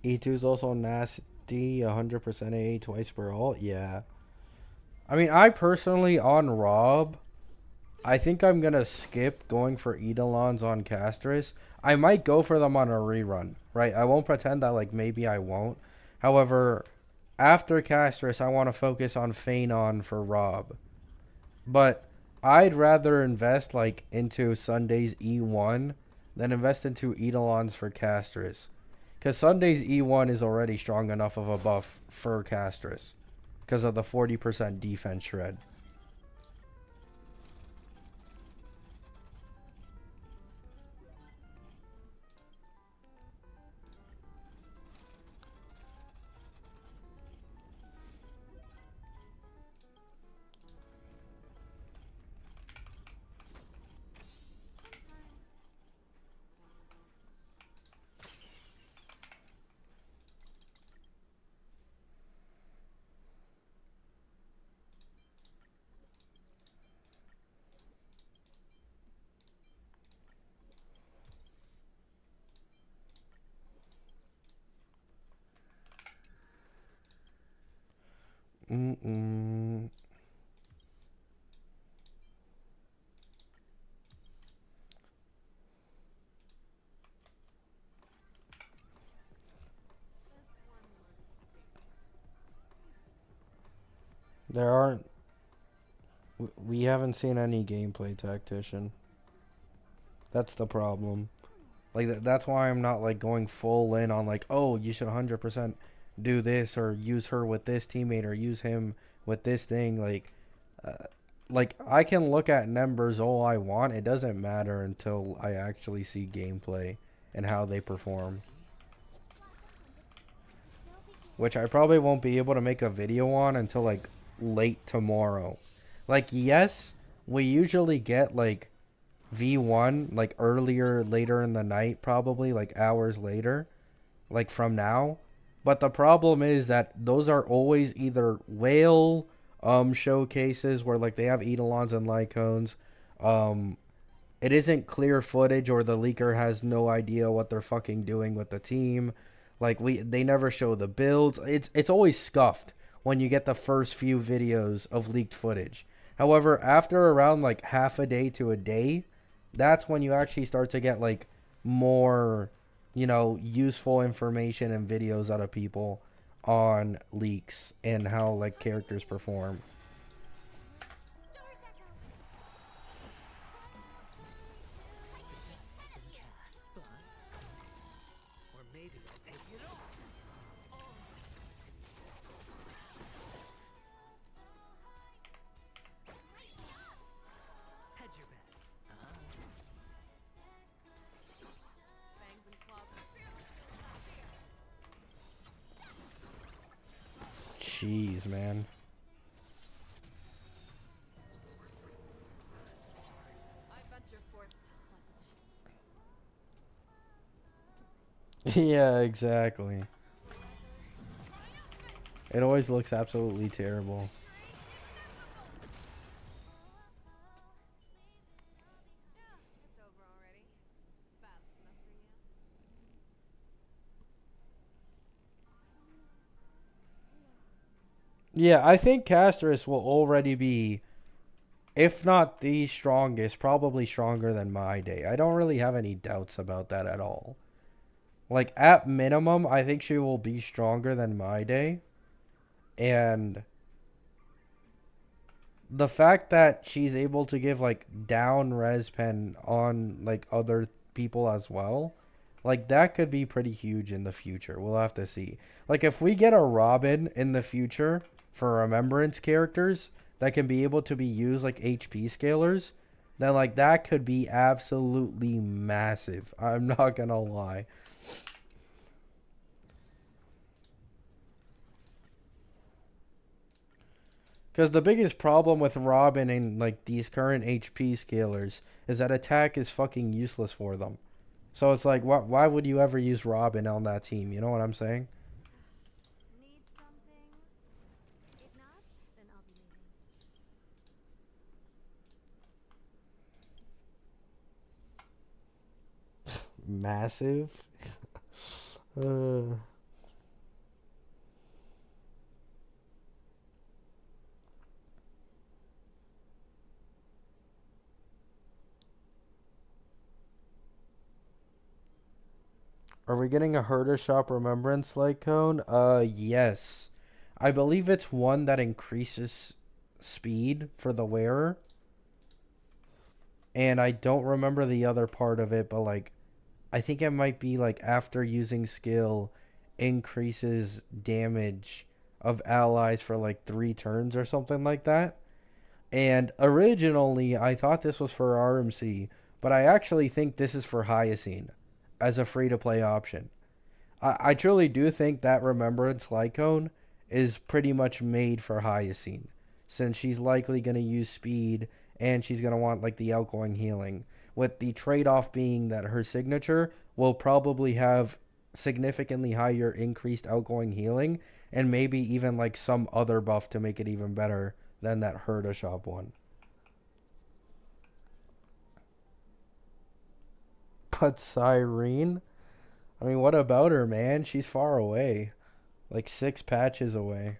E2 is also nasty, 100% AA twice per ult. Yeah. I mean, I personally, on Rob, I think I'm going to skip going for eidolons on Castus. I might go for them on a rerun, right? I won't pretend that, like, maybe I won't. However, after Castus, I want to focus on Phanon for Rob. But I'd rather invest, like, into Sunday's E1 than invest into eidolons for Castus. Because Sunday's E1 is already strong enough of a buff for Castus. Because of the 40% defense shred. Mm-mm. There aren't. We haven't seen any gameplay tactician. That's the problem. Like that's why I'm not like going full in on like, oh, you should 100% do this or use her with this teammate or use him with this thing. Uh, like I can look at numbers all I want. It doesn't matter until I actually see gameplay and how they perform. Which I probably won't be able to make a video on until like late tomorrow. Like yes, we usually get like V1 like earlier later in the night, probably like hours later, like from now. But the problem is that those are always either whale showcases where like they have eidolons and lycones. Um, it isn't clear footage, or the leaker has no idea what they're fucking doing with the team. Like they never show the builds. It's always scuffed when you get the first few videos of leaked footage. However, after around like half a day to a day, that's when you actually start to get like more, useful information and videos out of people on leaks and how like characters perform. Cast. Bust. Or maybe I'll take it all. Hedge your bets. Fangs and claws are Jeez, man. I venture forth to hunt. Yeah, exactly. It always looks absolutely terrible. It's over already. Fast enough for you? Yeah, I think Castus will already be, if not the strongest, probably stronger than my day. I don't really have any doubts about that at all. Like, at minimum, I think she will be stronger than my day. And the fact that she's able to give, like, down res pen on, like, other people as well, like, that could be pretty huge in the future. We'll have to see. Like, if we get a Robin in the future for Remembrance characters that can be able to be used like HP scalers, then, like, that could be absolutely massive. I'm not gonna lie. Because the biggest problem with Robin and like these current HP scalers is that attack is fucking useless for them. So it's like, why would you ever use Robin on that team? You know what I'm saying? Need something? If not, then I'll be leaving. Massive. uh, are we getting a Herder Shop Remembrance like cone? Yes. I believe it's one that increases speed for the wearer. And I don't remember the other part of it, but like I think it might be like after using skill increases damage of allies for like 3 turns or something like that. And originally I thought this was for RMC, but I actually think this is for Hyacine as a free to play option. I truly do think that Remembrance Lycone is pretty much made for Hyacine, since she's likely going to use speed and she's going to want like the outgoing healing. With the trade off being that her signature will probably have significantly higher increased outgoing healing and maybe even like some other buff to make it even better than that Herda Shop one. But Cyrene? I mean, what about her, man? She's far away. Like 6 patches away.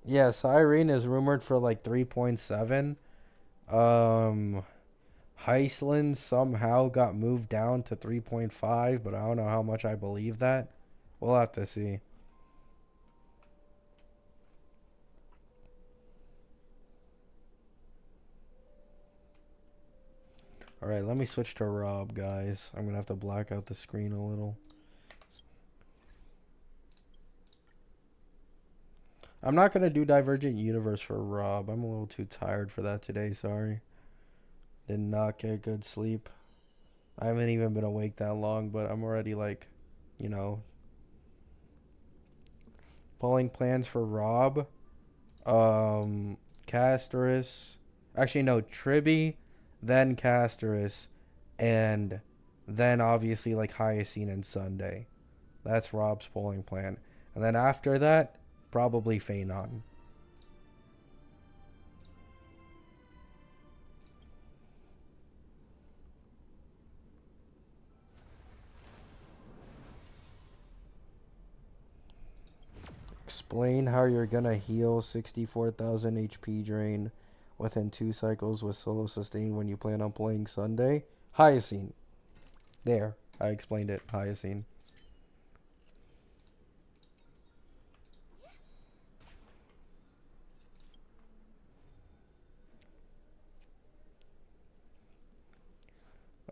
Yeah, Cyrene is rumored for like 3.7. Um, Heisland somehow got moved down to 3.5, but I don't know how much I believe that. We'll have to see. Alright, let me switch to Rob, guys. I'm going to have to black out the screen a little. I'm not going to do Divergent Universe for Rob. I'm a little too tired for that today, sorry. Did not get good sleep. I haven't even been awake that long, but I'm already like, you know, pulling plans for Rob. Castus. Actually, no, Tribby, then Castus, and then obviously like Hyacine and Sunday. That's Rob's polling plan. And then after that, probably Phanon. Explain how you're gonna heal 64,000 HP drain within 2 cycles with solo sustain when you plan on playing Sunday. Hyacine. There, I explained it. Hyacine.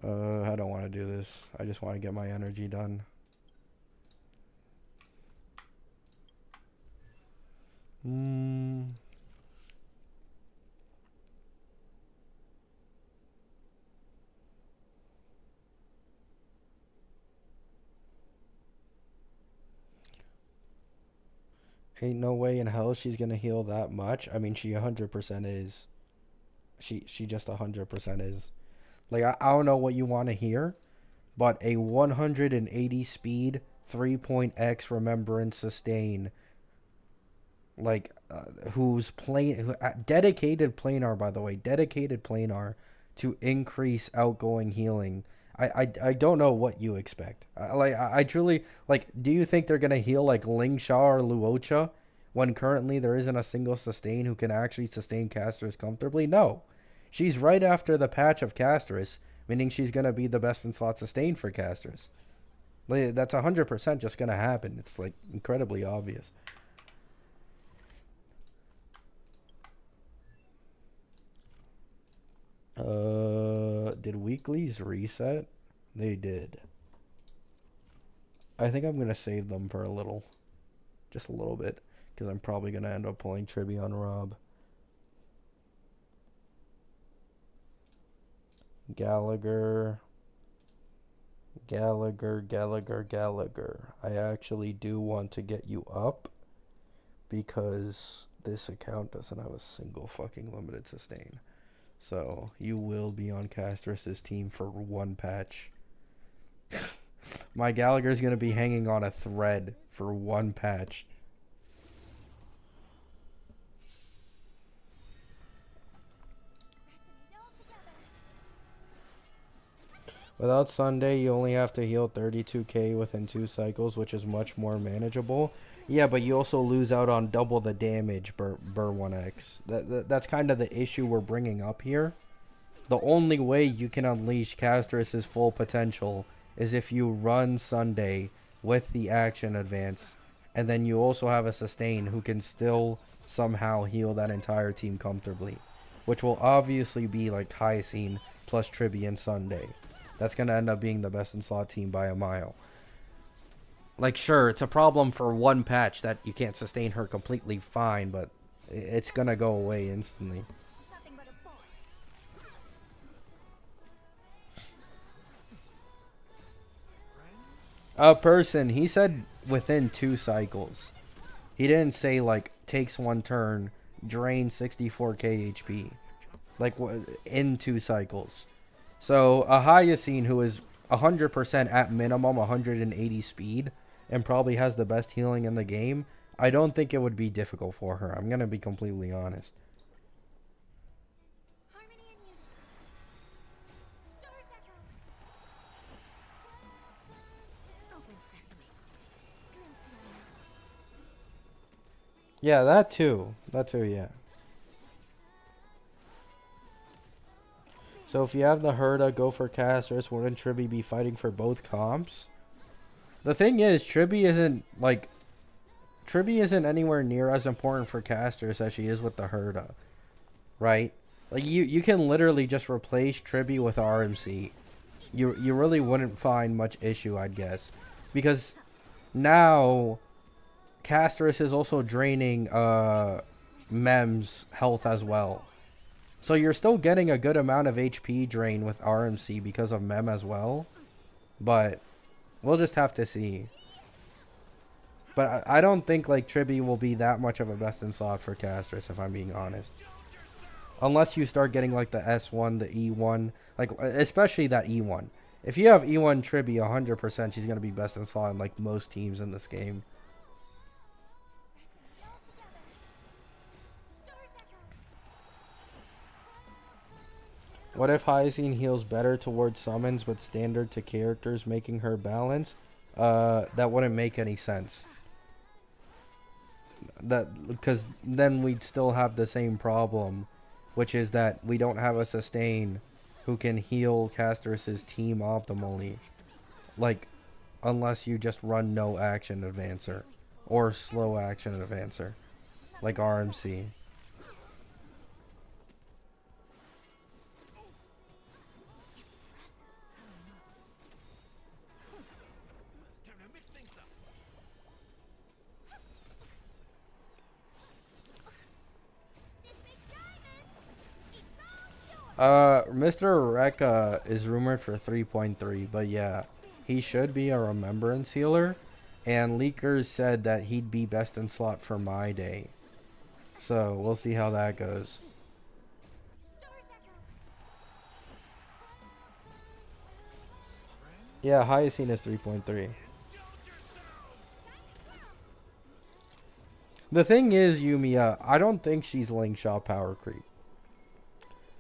I don't want to do this. I just want to get my energy done. Ain't no way in hell she's gonna heal that much. I mean, she 100% is. She just 100% is. Like, I don't know what you want to hear, but a 180 speed 3-point-X remembrance sustain, like, who's playing, dedicated planar, by the way, dedicated planar to increase outgoing healing. I don't know what you expect. I truly, like, do you think they're going to heal like Ling Sha or Luocha when currently there isn't a single sustain who can actually sustain Castus comfortably? No. She's right after the patch of Castus, meaning she's going to be the best in slot sustain for Castus. That's 100% just going to happen. It's like incredibly obvious. Did weeklies reset? They did. I think I'm gonna save them for a little, just a little bit, because I'm probably gonna end up pulling Tribby on Rob. Gallagher. I actually do want to get you up because this account doesn't have a single fucking limited sustain. So you will be on Castus's team for one patch. My Gallagher's gonna be hanging on a thread for one patch. Without Sunday, you only have to heal 32k within 2 cycles, which is much more manageable. Yeah, but you also lose out on double the damage, Burr 1x. That's kind of the issue we're bringing up here. The only way you can unleash Castus's full potential is if you run Sunday with the action advance, and then you also have a sustain who can still somehow heal that entire team comfortably, which will obviously be like Hyacine plus Tribby and Sunday. That's going to end up being the best in slot team by a mile. Like, sure, it's a problem for one patch that you can't sustain her completely fine, but it's going to go away instantly. A person, he said within 2 cycles. He didn't say, like, takes 1 turn, drain 64k HP. Like, in 2 cycles. So, a Hyacine who is 100% at minimum 180 speed and probably has the best healing in the game, I don't think it would be difficult for her. I'm going to be completely honest. Yeah, that too. That too, yeah. So if you have the Herda, go for Castus. Wouldn't Tribby be fighting for both comps? The thing is, Tribby isn't anywhere near as important for Castus as she is with the Herda. Right? Like, you can literally just replace Tribby with RMC. You really wouldn't find much issue, I'd guess. Because now Castus is also draining Mem's health as well. So you're still getting a good amount of HP drain with RMC because of Mem as well. But we'll just have to see. But I don't think like Tribby will be that much of a best in slot for Castus, if I'm being honest. Unless you start getting like the S1, the E1, like especially that E1. If you have E1 Tribby, 100% she's gonna be best in slot in like most teams in this game. What if Hyacinth heals better towards summons but standard to characters, making her balanced? That wouldn't make any sense. That because then we'd still have the same problem, which is that we don't have a sustain who can heal Castus's team optimally. Like, unless you just run no action advancer or slow action advancer, like RMC. Mr. Rekka is rumored for 3.3, but yeah, he should be a remembrance healer, and leakers said that he'd be best in slot for my day. So, we'll see how that goes. Yeah, Hyacinth is 3.3. The thing is, Yumiya, I don't think she's Lingshot power creep.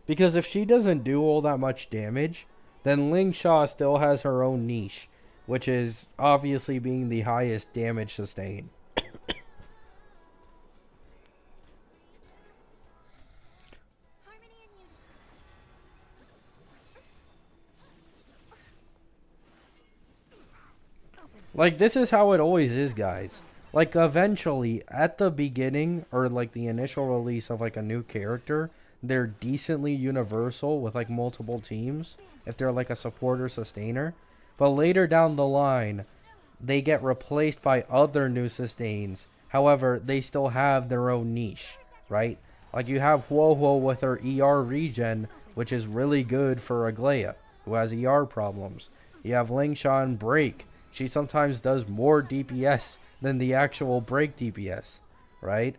Because if she doesn't do all that much damage, then Lingshaw still has her own niche, which is obviously being the highest damage sustain. Like, this is how it always is, guys. Like, eventually, at the beginning, or like the initial release of like a new character, they're decently universal with like multiple teams if they're like a support or sustainer. But later down the line, they get replaced by other new sustains. However, they still have their own niche, right? Like you have Huohuo with her ER regen, which is really good for Aglaia, who has ER problems. You have Lingshan Break. She sometimes does more DPS than the actual break DPS, right?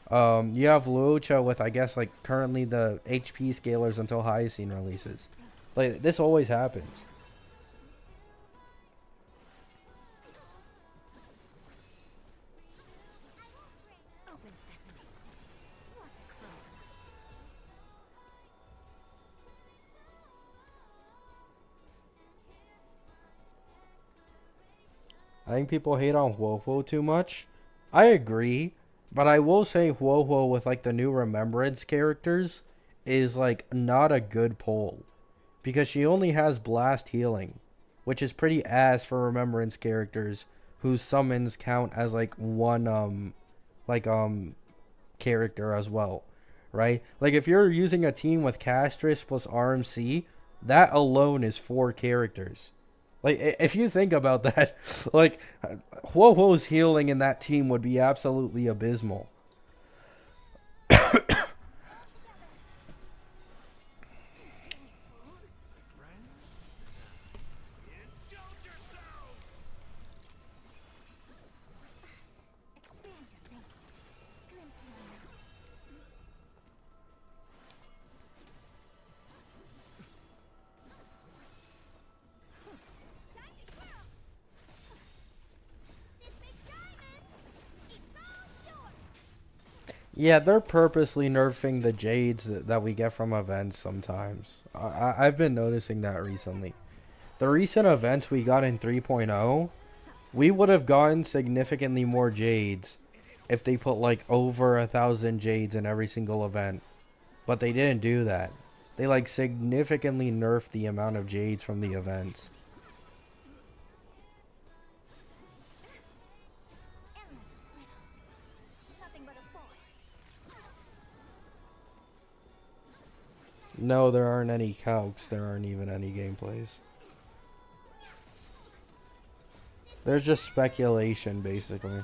You have Luocha with, I guess, like currently the HP scalers until Hyacinth releases. Like, this always happens. I think people hate on Huohuo too much. I agree, but I will say Huohuo with like the new Remembrance characters is like not a good pull. Because she only has blast healing, which is pretty ass for Remembrance characters whose summons count as like one character as well. Right? Like if you're using a team with Castus plus RMC, that alone is 4 characters. Like, if you think about that, like, Huohuo's healing in that team would be absolutely abysmal. Yeah, they're purposely nerfing the Jades that we get from events sometimes. I've been noticing that recently. The recent events we got in 3.0, we would have gotten significantly more Jades if they put like over 1,000 Jades in every single event. But they didn't do that. They like significantly nerfed the amount of Jades from the events. No, there aren't any calcs. There aren't even any gameplays. There's just speculation, basically.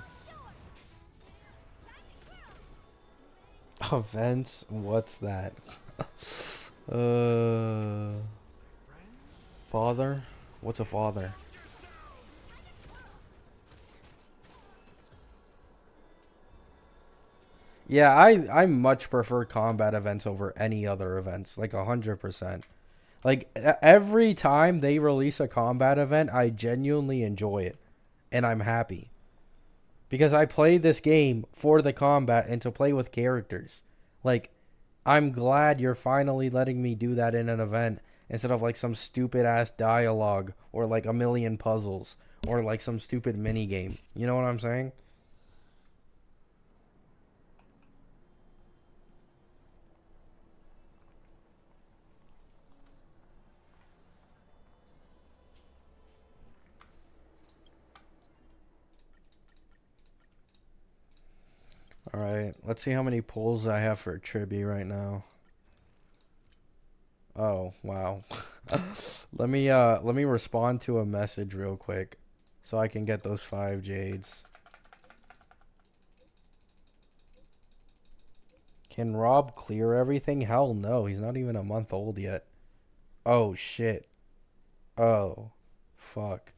Events? What's that? Father? What's a father? Yeah, I much prefer combat events over any other events, like 100%. Like every time they release a combat event, I genuinely enjoy it, and I'm happy because I play this game for the combat and to play with characters. Like, I'm glad you're finally letting me do that in an event instead of like some stupid ass dialogue or like a million puzzles or like some stupid mini game. You know what I'm saying? All right, let's see how many pulls I have for Triby right now. Oh, wow. Let me respond to a message real quick so I can get those 5 jades. Can Rob clear everything? Hell no, he's not even a month old yet. Oh shit. Oh, fuck.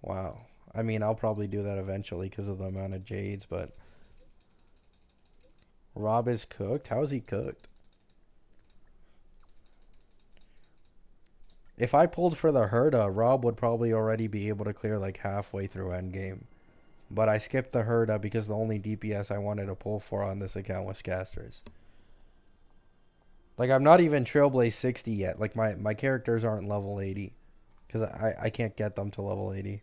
Wow. I mean, I'll probably do that eventually because of the amount of jades, but Rob is cooked? How is he cooked? If I pulled for the Herda, Rob would probably already be able to clear like halfway through endgame. But I skipped the Herda because the only DPS I wanted to pull for on this account was Castus. Like, I'm not even Trailblaze 60 yet. Like, my characters aren't level 80. Because I can't get them to level 80.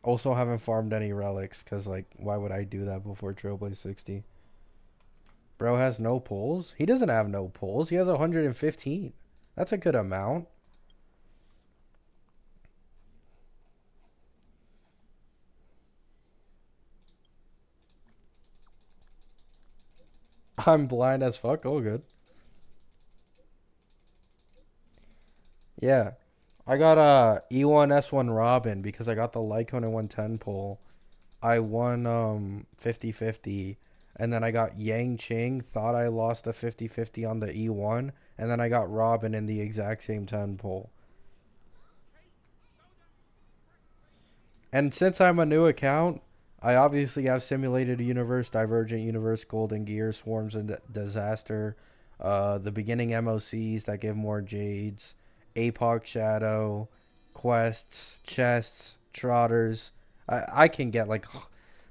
Also haven't farmed any relics. Because, like, why would I do that before Trailblaze 60? Bro has no pulls? He doesn't have no pulls. He has 115. That's a good amount. I'm blind as fuck. Oh, good. Yeah. I got a E1 S1 Robin because I got the Lycone and 110 pull. I won 50-50, and then I got Yang Ching, thought I lost a 50-50 on the E1, and then I got Robin in the exact same 10 pull. And since I'm a new account, I obviously have Simulated Universe, Divergent Universe, Golden Gear, Swarms and Disaster, the beginning MOCs that give more Jades, Apoc Shadow, quests, chests, trotters. I can get like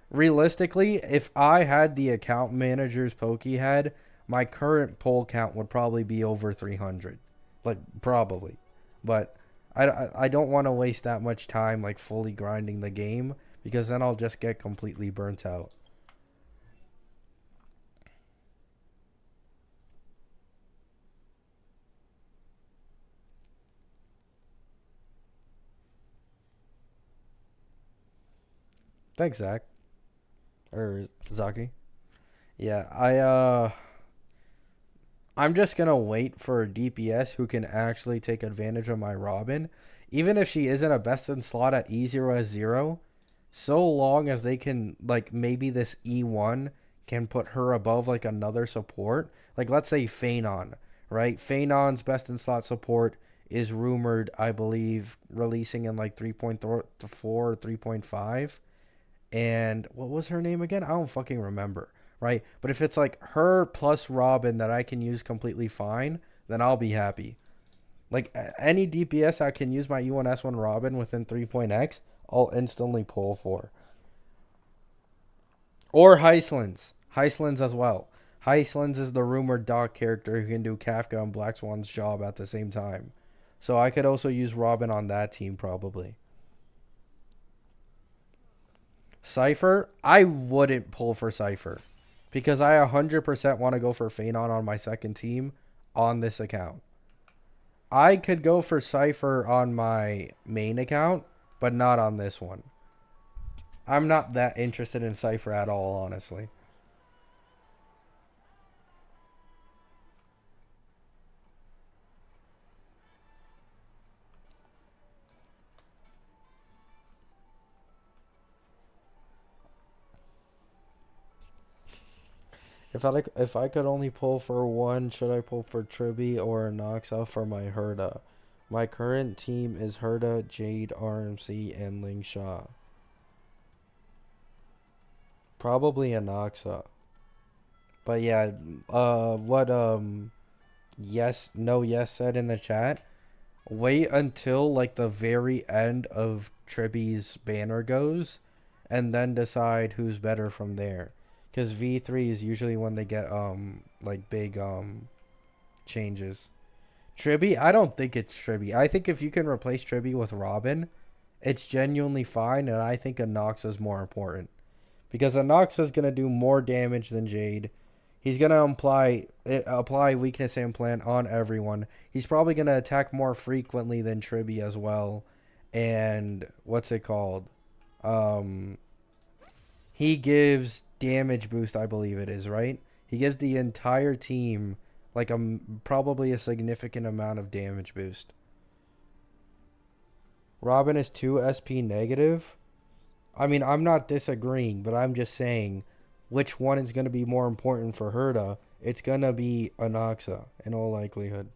realistically, if I had the account manager's Poke head, my current pull count would probably be over 300. Like, probably. But I don't want to waste that much time, like, fully grinding the game, because then I'll just get completely burnt out. Thanks, Zach. Or Zaki. Yeah, I'm just gonna wait for a DPS who can actually take advantage of my Robin. Even if she isn't a best in slot at E0 as 0, so long as they can, like, maybe this E1 can put her above, like, another support. Like, let's say Phanon, right? Phanon's best in slot support is rumored, I believe, releasing in, like, 3.4 or 3.5. And what was her name again? I don't fucking remember, right? But if it's like her plus Robin that I can use completely fine, then I'll be happy. Like any DPS I can use my E1S1 Robin within 3.x, I'll instantly pull for. Or Heislands. Heislands as well. Heislands is the rumored Doc character who can do Kafka and Black Swan's job at the same time. So I could also use Robin on that team probably. Cypher, I wouldn't pull for Cypher because I 100% want to go for Phanon on my second team on this account. I could go for Cypher on my main account, but not on this one. I'm not that interested in Cypher at all, honestly. If I could only pull for one, should I pull for Triby or Noxa for my Herda? My current team is Herda, Jade, RMC, and Ling Sha. Probably a Noxa. But yeah, what yes, no, yes said in the chat. Wait until like the very end of Tribby's banner goes, and then decide who's better from there. Because V3 is usually when they get like big changes. Tribby, I don't think it's Tribby. I think if you can replace Tribby with Robin, it's genuinely fine, and I think Anoxa is more important because Anoxa is gonna do more damage than Jade. He's gonna apply weakness implant on everyone. He's probably gonna attack more frequently than Tribby as well. And what's it called? Um, he gives damage boost, I believe it is, right? He gives the entire team like probably a significant amount of damage boost. Robin is 2 SP negative. I mean, I'm not disagreeing, but I'm just saying which one is going to be more important for Herda. It's going to be Anoxa in all likelihood.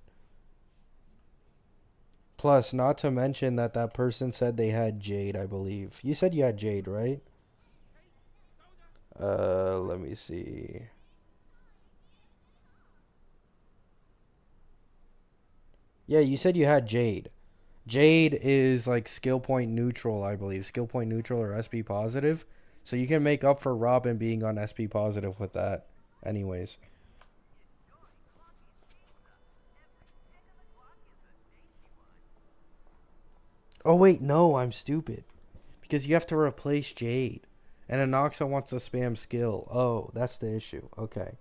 Plus, not to mention that that person said they had Jade, I believe. You said you had Jade, right? Let me see. Yeah, you said you had Jade. Jade is like skill point neutral, I believe. Skill point neutral or SP positive. So you can make up for Robin being on SP positive with that. Anyways. Oh wait, no, I'm stupid. Because you have to replace Jade. And Anoxa wants to spam skill. Oh, that's the issue. Okay.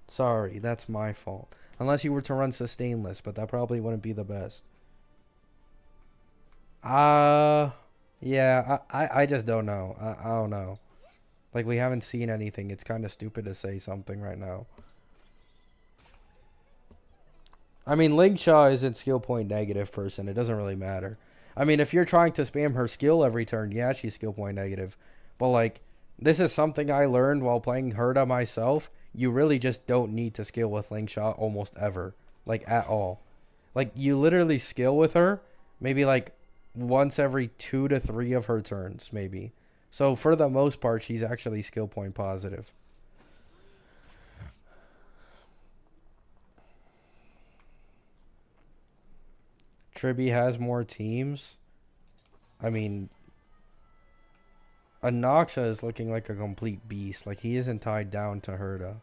Sorry, that's my fault. Unless you were to run sustainless, but that probably wouldn't be the best. Uh yeah, I just don't know. I don't know. Like we haven't seen anything. It's kind of stupid to say something right now. I mean, Lingshaw isn't skill point negative person. It doesn't really matter. I mean, if you're trying to spam her skill every turn, yeah, she's skill point negative. But like, this is something I learned while playing Herda myself. You really just don't need to skill with Lingshaw almost ever, like at all. Like you literally skill with her maybe like once every 2 to 3 of her turns, maybe. So for the most part, she's actually skill point positive. Tribby has more teams. I mean, Anoxa is looking like a complete beast. Like he isn't tied down to Herda.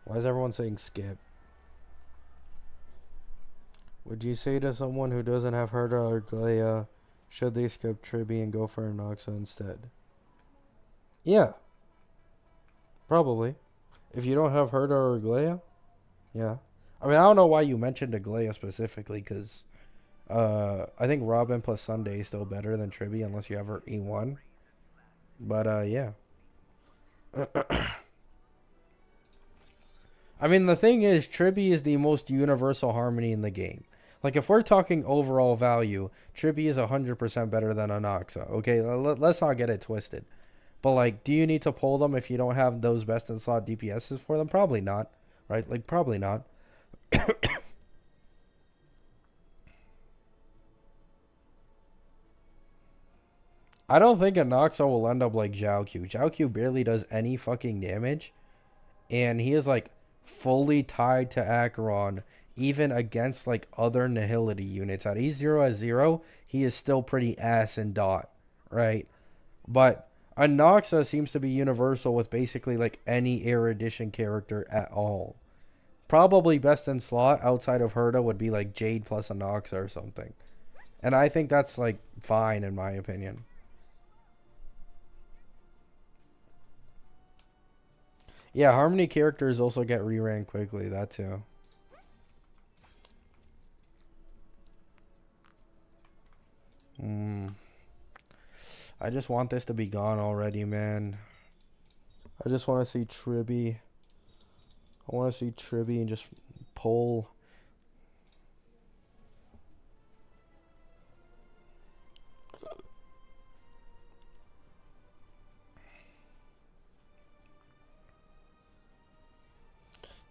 Why is everyone saying skip? Would you say to someone who doesn't have Herda or Glea, should they skip Tribby and go for Anoxa instead? Yeah, probably. If you don't have Herda or Glea, yeah. I mean, I don't know why you mentioned Glea specifically, because I think Robin plus Sunday is still better than Tribby unless you have her E1. But yeah. I mean, the thing is, Tribby is the most universal harmony in the game. Like, if we're talking overall value, Tribby is 100% better than Anoxa. Okay, let's not get it twisted. But, like, do you need to pull them if you don't have those best in slot DPSs for them? Probably not. Right? Like, probably not. I don't think Anoxa will end up like Zhao Q. Zhao Q barely does any fucking damage. And he is like fully tied to Acheron, even against like other Nihility units. At E0 as 0, he is still pretty ass and dot, right? But Anoxa seems to be universal with basically like any Erudition character at all. Probably best in slot outside of Herda would be like Jade plus Anoxa or something. And I think that's like fine in my opinion. Yeah, Harmony characters also get reran quickly, that too. I just want this to be gone already, man. I just want to see Tribby. I want to see Tribby and just pull.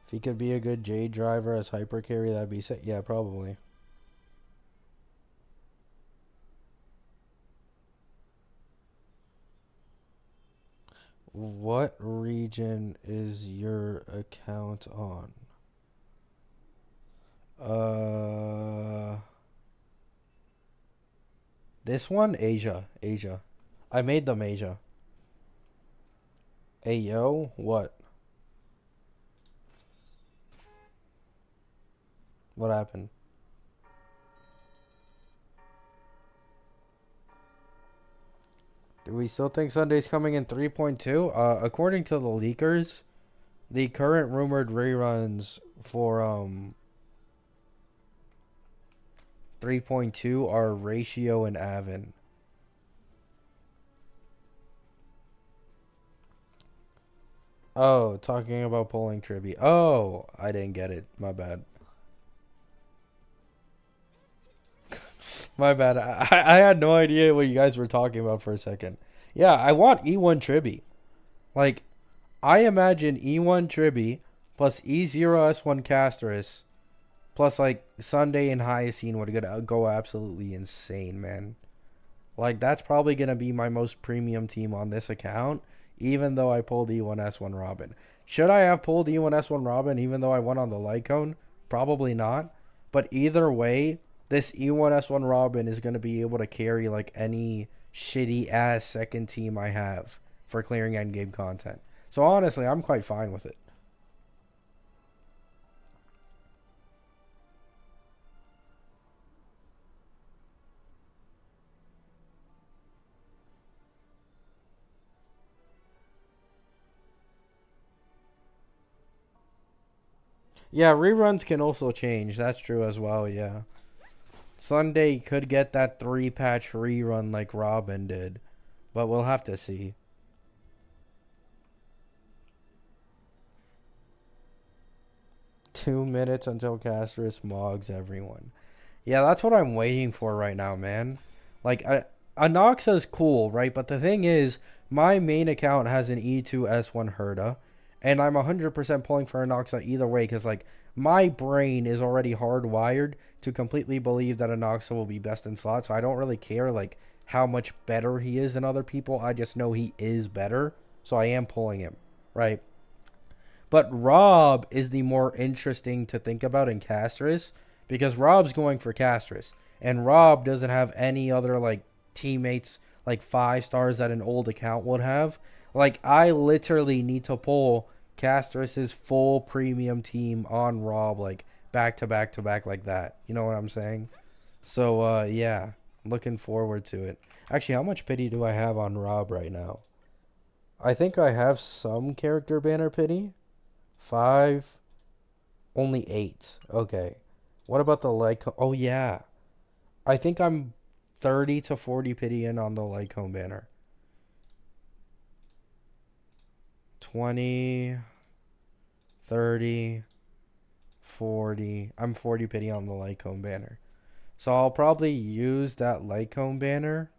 If he could be a good Jade driver as hyper carry, that'd be sick. Yeah, probably. What region is your account on? Uh, this one, Asia, Asia. I made them Asia. Hey yo, what? What happened? Do we still think Sunday's coming in 3.2? According to the leakers, the current rumored reruns for 3.2 are Ratio and Avon. Oh, talking about polling tribute. Oh, I didn't get it. My bad. My bad. I had no idea what you guys were talking about for a second. Yeah, I want E1 Tribi. Like, I imagine E1 Tribi plus E0S1 Castus plus like Sunday and Hyacine would go absolutely insane, man. Like, that's probably going to be my most premium team on this account, even though I pulled E1S1 Robin. Should I have pulled E1S1 Robin even though I went on the Lycone? Probably not. But either way, this E1S1 Robin is going to be able to carry like any shitty ass second team I have for clearing endgame content. So honestly, I'm quite fine with it. Yeah, reruns can also change. That's true as well, yeah. Sunday could get that 3-patch rerun like Robin did, but we'll have to see. 2 minutes until Castus mogs everyone. Yeah, that's what I'm waiting for right now, man. Like, Anoxa's cool, right? But the thing is, my main account has an E2S1 Herda, and I'm 100% pulling for Anoxa either way, because, like, my brain is already hardwired to completely believe that Anoxa will be best in slot, so I don't really care, like, how much better he is than other people. I just know he is better, so I am pulling him, right? But Rob is the more interesting to think about in Castus because Rob's going for Castus. And Rob doesn't have any other like teammates like 5 stars that an old account would have. Like I literally need to pull Castus's full premium team on Rob like back to back to back like that. You know what I'm saying? So yeah, looking forward to it. Actually, how much pity do I have on Rob right now? I think I have some character banner pity. Five, only 8. Okay. What about the Lycone? Oh, yeah. I think I'm 30 to 40 pity in on the Lycone banner. 20, 30, 40. I'm 40 pity on the Lycone banner. So I'll probably use that Lycone banner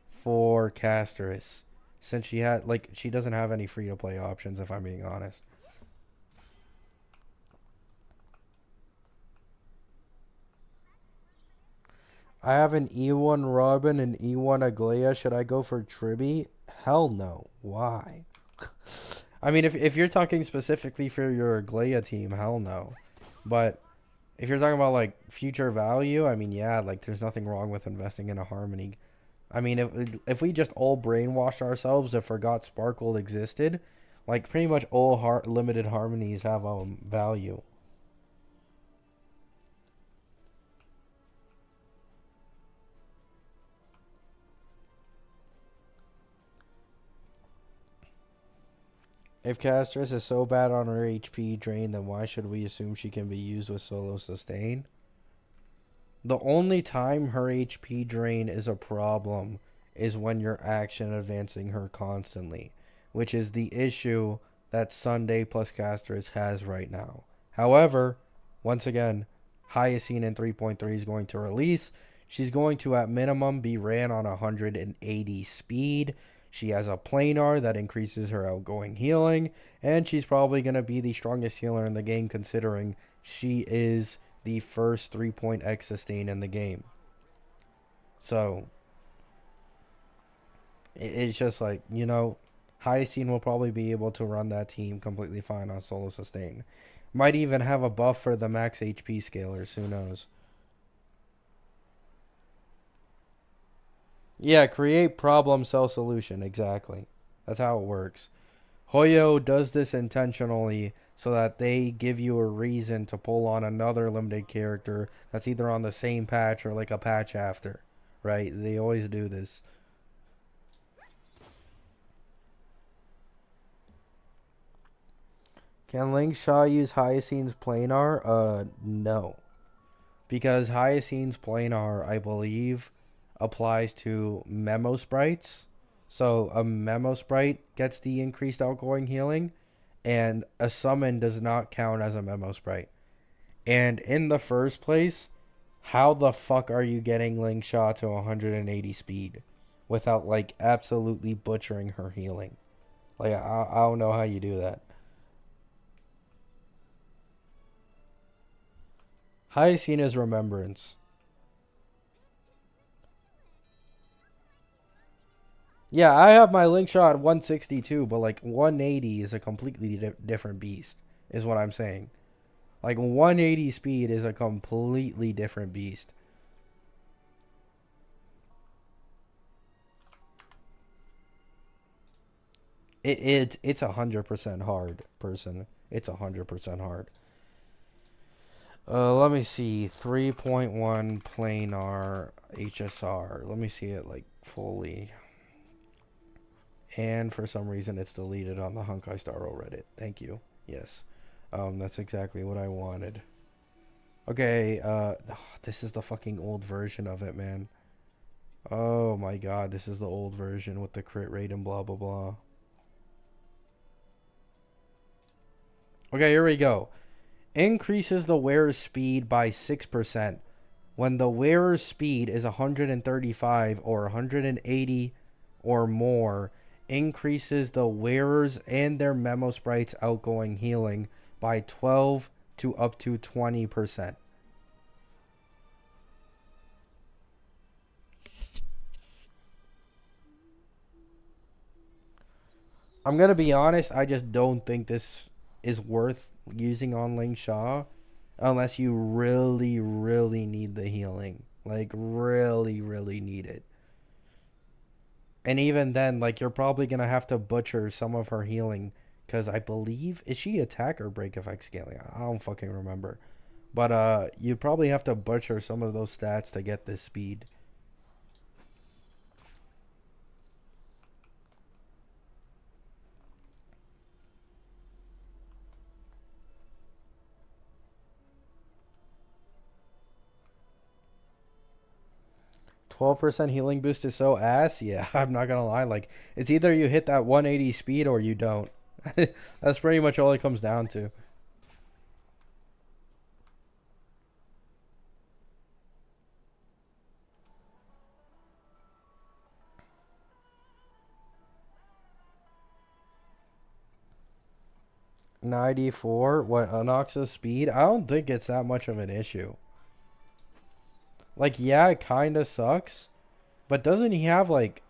for Castorus. Since she doesn't have any free to play options, if I'm being honest. I have an E1 Robin and E1 Aglaia. Should I go for Tribi? Hell no. Why? I mean, if you're talking specifically for your Aglaia team, hell no. But if you're talking about like future value, I mean, yeah, like there's nothing wrong with investing in a Harmony. I mean, if we just all brainwashed ourselves and forgot Sparkle existed, like pretty much all limited harmonies have value. If Castres is so bad on her HP drain, then why should we assume she can be used with solo sustain? The only time her HP drain is a problem is when you're action advancing her constantly, which is the issue that Sunday plus Castres has right now. However, once again, Hyacine in 3.3 is going to release. She's going to, at minimum, be ran on 180 speed. She has a planar that increases her outgoing healing, and she's probably going to be the strongest healer in the game considering she is the first 3-point X sustain in the game. So, it's just like, Hyacine will probably be able to run that team completely fine on solo sustain. Might even have a buff for the max HP scalers. Who knows? Yeah, create problem, sell solution. Exactly. That's how it works. Hoyo does this intentionally so that they give you a reason to pull on another limited character that's either on the same patch or like a patch after. Right? They always do this. Can Ling Sha use Hyacine's planar? No. Because Hyacine's planar, I believe, applies to memo sprites. So a memo sprite gets the increased outgoing healing, and a summon does not count as a memo sprite. And in the first place, how the fuck are you getting Ling Sha to 180 speed without like absolutely butchering her healing? Like I don't know how you do that. Hyacena's remembrance. Yeah, I have my link shot at 162, but like 180 is a completely different beast, is what I'm saying. Like 180 speed is a completely different beast. It's 100% hard, person. It's 100% hard. Let me see. 3.1 planar HSR. Let me see it like fully. And for some reason it's deleted on the Honkai Star Reddit. Thank you. Yes. That's exactly what I wanted. Okay, this is the fucking old version of it, man. Oh my god, this is the old version with the crit rate and blah blah blah. Okay, here we go. Increases the wearer's speed by 6% when the wearer's speed is 135 or 180 or more. Increases the wearers and their memo sprites outgoing healing by 12 to up to 20%. I'm gonna be honest, I just don't think this is worth using on Ling Sha unless you really, really need the healing. Like really, really need it. And even then, like, you're probably gonna have to butcher some of her healing, because I believe, is she attack or break effect scaling? I don't fucking remember. But you probably have to butcher some of those stats to get this speed. %12 healing boost is so ass. Yeah, I'm not gonna lie. Like, it's either you hit that 180 speed or you don't. That's pretty much all it comes down to. .94. What, Anoxa's speed? I don't think it's that much of an issue. Like, yeah, it kind of sucks. But doesn't he have, like,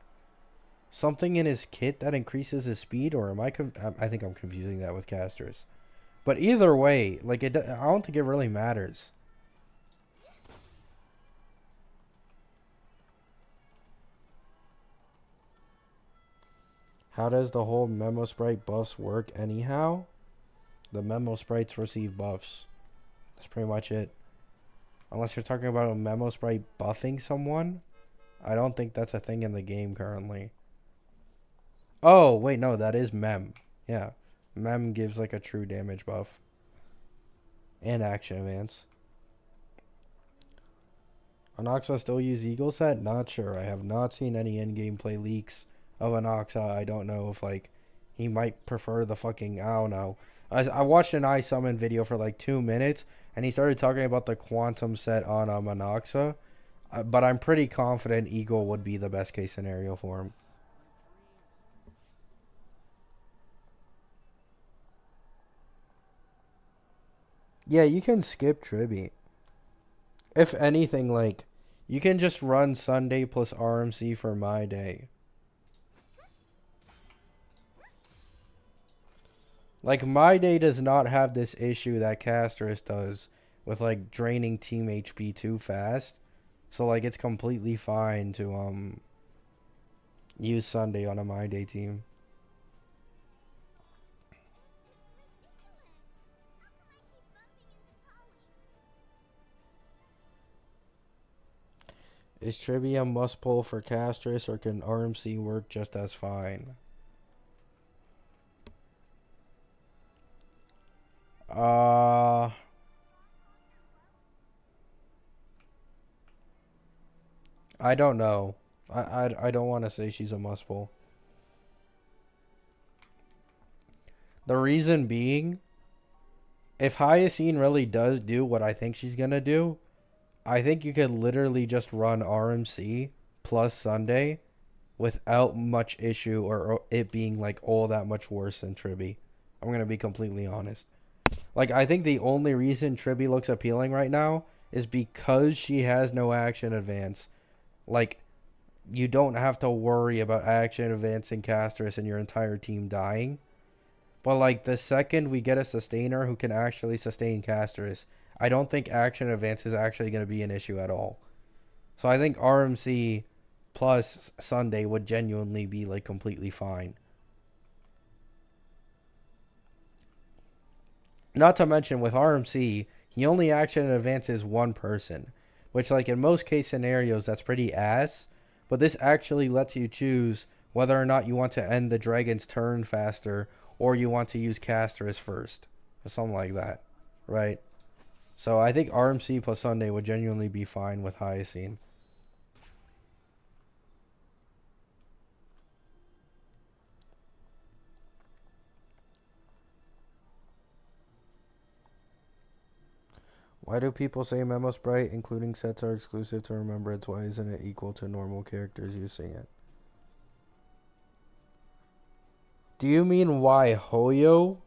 something in his kit that increases his speed? Or am I think I'm confusing that with Castus. But either way, like, I don't think it really matters. How does the whole memo sprite buffs work anyhow? The memo sprites receive buffs. That's pretty much it. Unless you're talking about a memo sprite buffing someone. I don't think that's a thing in the game currently. Oh, wait, no, that is Mem. Yeah. Mem gives like a true damage buff. And action advance. Anoxa still use Eagle set? Not sure. I have not seen any in-game play leaks of Anoxa. I don't know if like he might prefer the fucking, I don't know. I watched an iSummon video for like 2 minutes, and he started talking about the quantum set on Anoxa. But I'm pretty confident Eagle would be the best case scenario for him. Yeah, you can skip Tribute. If anything, like, you can just run Sunday plus RMC for my day. Like, my day does not have this issue that Castus does with, like, draining team HP too fast. So, like, it's completely fine to, use Sunday on a my day team. Is Trivia must pull for Castus, or can RMC work just as fine? I don't know. I don't want to say she's a must pull. The reason being, if Hyacine really does do what I think she's gonna do, I think you could literally just run RMC plus Sunday without much issue or it being like all that much worse than Tribby. I'm going to be completely honest. Like, I think the only reason Tribby looks appealing right now is because she has no action advance. Like, you don't have to worry about action advancing Castus and your entire team dying. But, like, the second we get a sustainer who can actually sustain Castus, I don't think action advance is actually going to be an issue at all. So I think RMC plus Sunday would genuinely be, like, completely fine. Not to mention, with RMC, he only action advances one person. Which, like, in most case scenarios, that's pretty ass. But this actually lets you choose whether or not you want to end the dragon's turn faster or you want to use Castus first. Or something like that. Right? So I think RMC plus Sunday would genuinely be fine with Hyacine. Why do people say Memo Sprite, including sets, are exclusive to Remembrance? Why isn't it equal to normal characters using it? Do you mean why Hoyo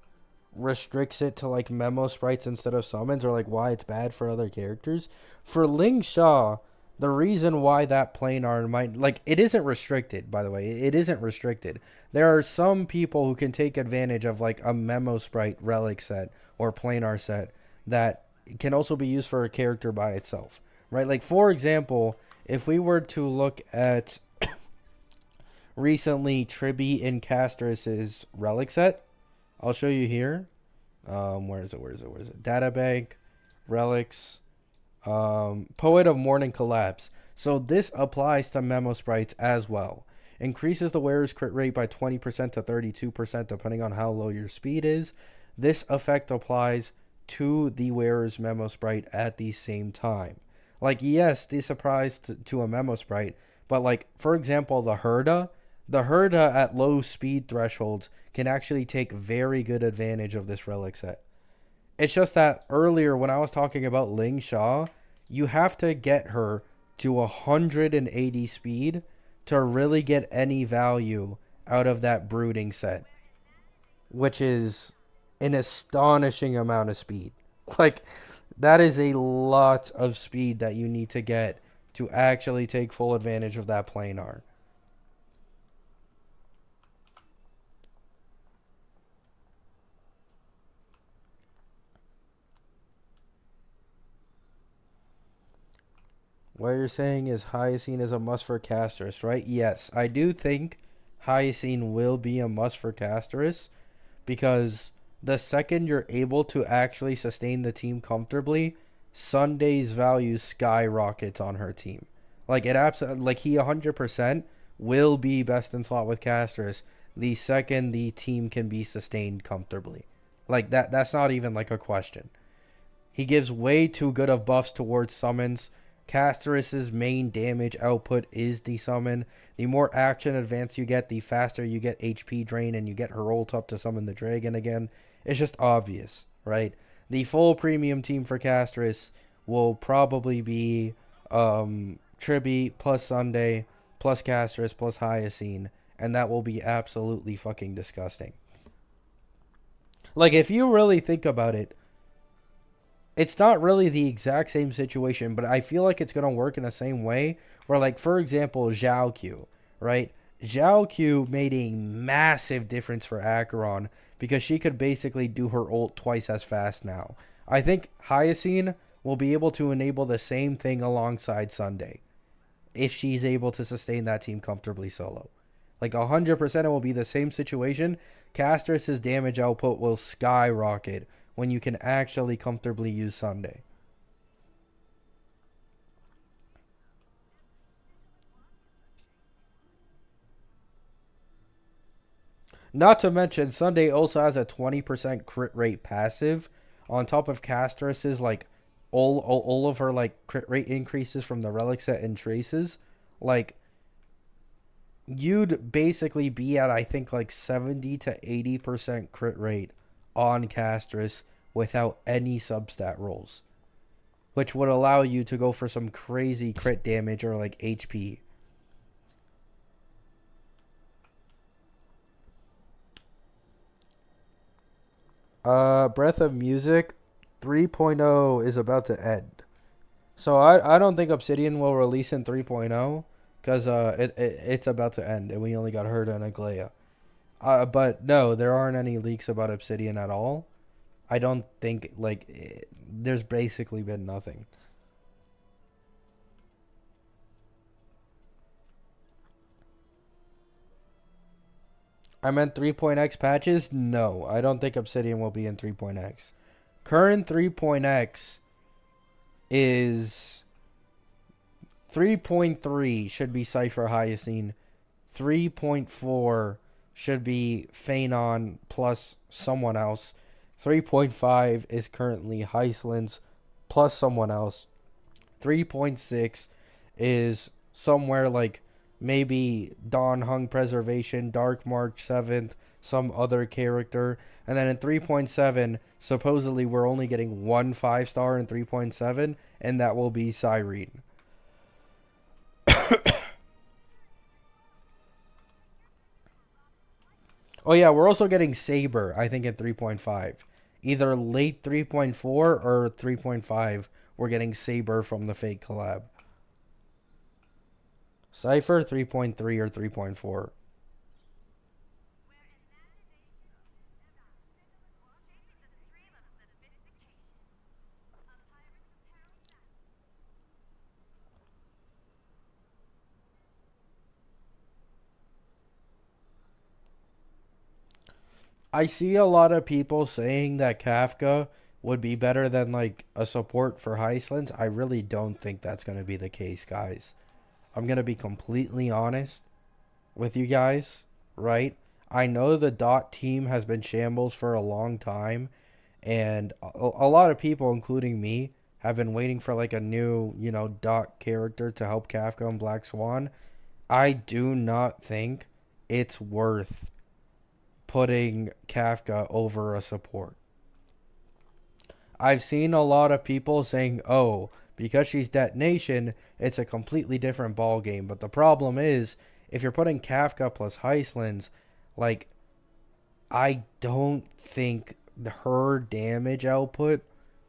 restricts it to, like, Memo Sprites instead of summons, or, like, why it's bad for other characters? For Ling Sha, the reason why that planar might, like, it isn't restricted, by the way. It isn't restricted. There are some people who can take advantage of, like, a Memo Sprite relic set or planar set that can also be used for a character by itself, right? Like, for example, if we were to look at recently Tribby and Castus's relic set, I'll show you here. Where is it? Databank, relics, Poet of Morning Collapse. So this applies to Memo Sprites as well. Increases the wearer's crit rate by 20% to 32% depending on how low your speed is. This effect applies to the wearer's Memo Sprite at the same time. Like, yes, this applies to a Memo Sprite, but, like, for example, the Herda at low speed thresholds can actually take very good advantage of this relic set. It's just that earlier when I was talking about Ling Sha, you have to get her to 180 speed to really get any value out of that brooding set, which is an astonishing amount of speed. Like, that is a lot of speed that you need to get to actually take full advantage of that planar. What you're saying is Hyacine is a must for Castus, right? Yes, I do think Hyacine will be a must for Castus, because the second you're able to actually sustain the team comfortably, Sunday's value skyrockets on her team. Like, it absolutely, like, he 100% will be best in slot with Castus the second the team can be sustained comfortably. Like, that's not even, like, a question. He gives way too good of buffs towards summons. Castus's main damage output is the summon. The more action advance you get, the faster you get HP drain and you get her ult up to summon the dragon again. It's just obvious, right? The full premium team for Castus will probably be Tribby plus Sunday plus Castus plus Hyacine, and that will be absolutely fucking disgusting. Like, if you really think about it, it's not really the exact same situation, but I feel like it's going to work in the same way. Where, like, for example, Zhao Q, right? Zhao Q made a massive difference for Acheron because she could basically do her ult twice as fast now. I think Hyacine will be able to enable the same thing alongside Sunday if she's able to sustain that team comfortably solo. Like 100% it will be the same situation. Castus's damage output will skyrocket when you can actually comfortably use Sunday. Not to mention, Sunday also has a 20% crit rate passive on top of Castus's like all of her like crit rate increases from the relic set and traces. Like you'd basically be at I think like 70 to 80% crit rate on Castus without any substat rolls, which would allow you to go for some crazy crit damage or like HP. Breath of Music 3.0 is about to end. So I don't think Obsidian will release in 3.0 because it's about to end and we only got Herda and Aglaya. But no, there aren't any leaks about Obsidian at all. I don't think there's basically been nothing. I meant 3.x patches? No, I don't think Obsidian will be in 3.x. Current 3.x is 3.3 should be Cypher Hyacine. 3.4 should be Phanon plus someone else. 3.5 is currently Heislands plus someone else. 3.6 is somewhere like maybe Dawn Hung Preservation, Dark March 7th, some other character. And then in 3.7, supposedly we're only getting one 5-star in 3.7, and that will be Cyrene. Oh yeah, we're also getting Saber, I think, in 3.5. Either late 3.4 or 3.5, we're getting Saber from the fake collab. Cypher 3.3 or 3.4. I see a lot of people saying that Kafka would be better than like a support for Heislands. I really don't think that's going to be the case, guys. I'm going to be completely honest with you guys, right? I know the dot team has been shambles for a long time, and a lot of people, including me, have been waiting for like a new, dot character to help Kafka and Black Swan. I do not think it's worth putting Kafka over a support. I've seen a lot of people saying, oh, because she's Detonation, it's a completely different ball game. But the problem is, if you're putting Kafka plus Heislands, like, I don't think her damage output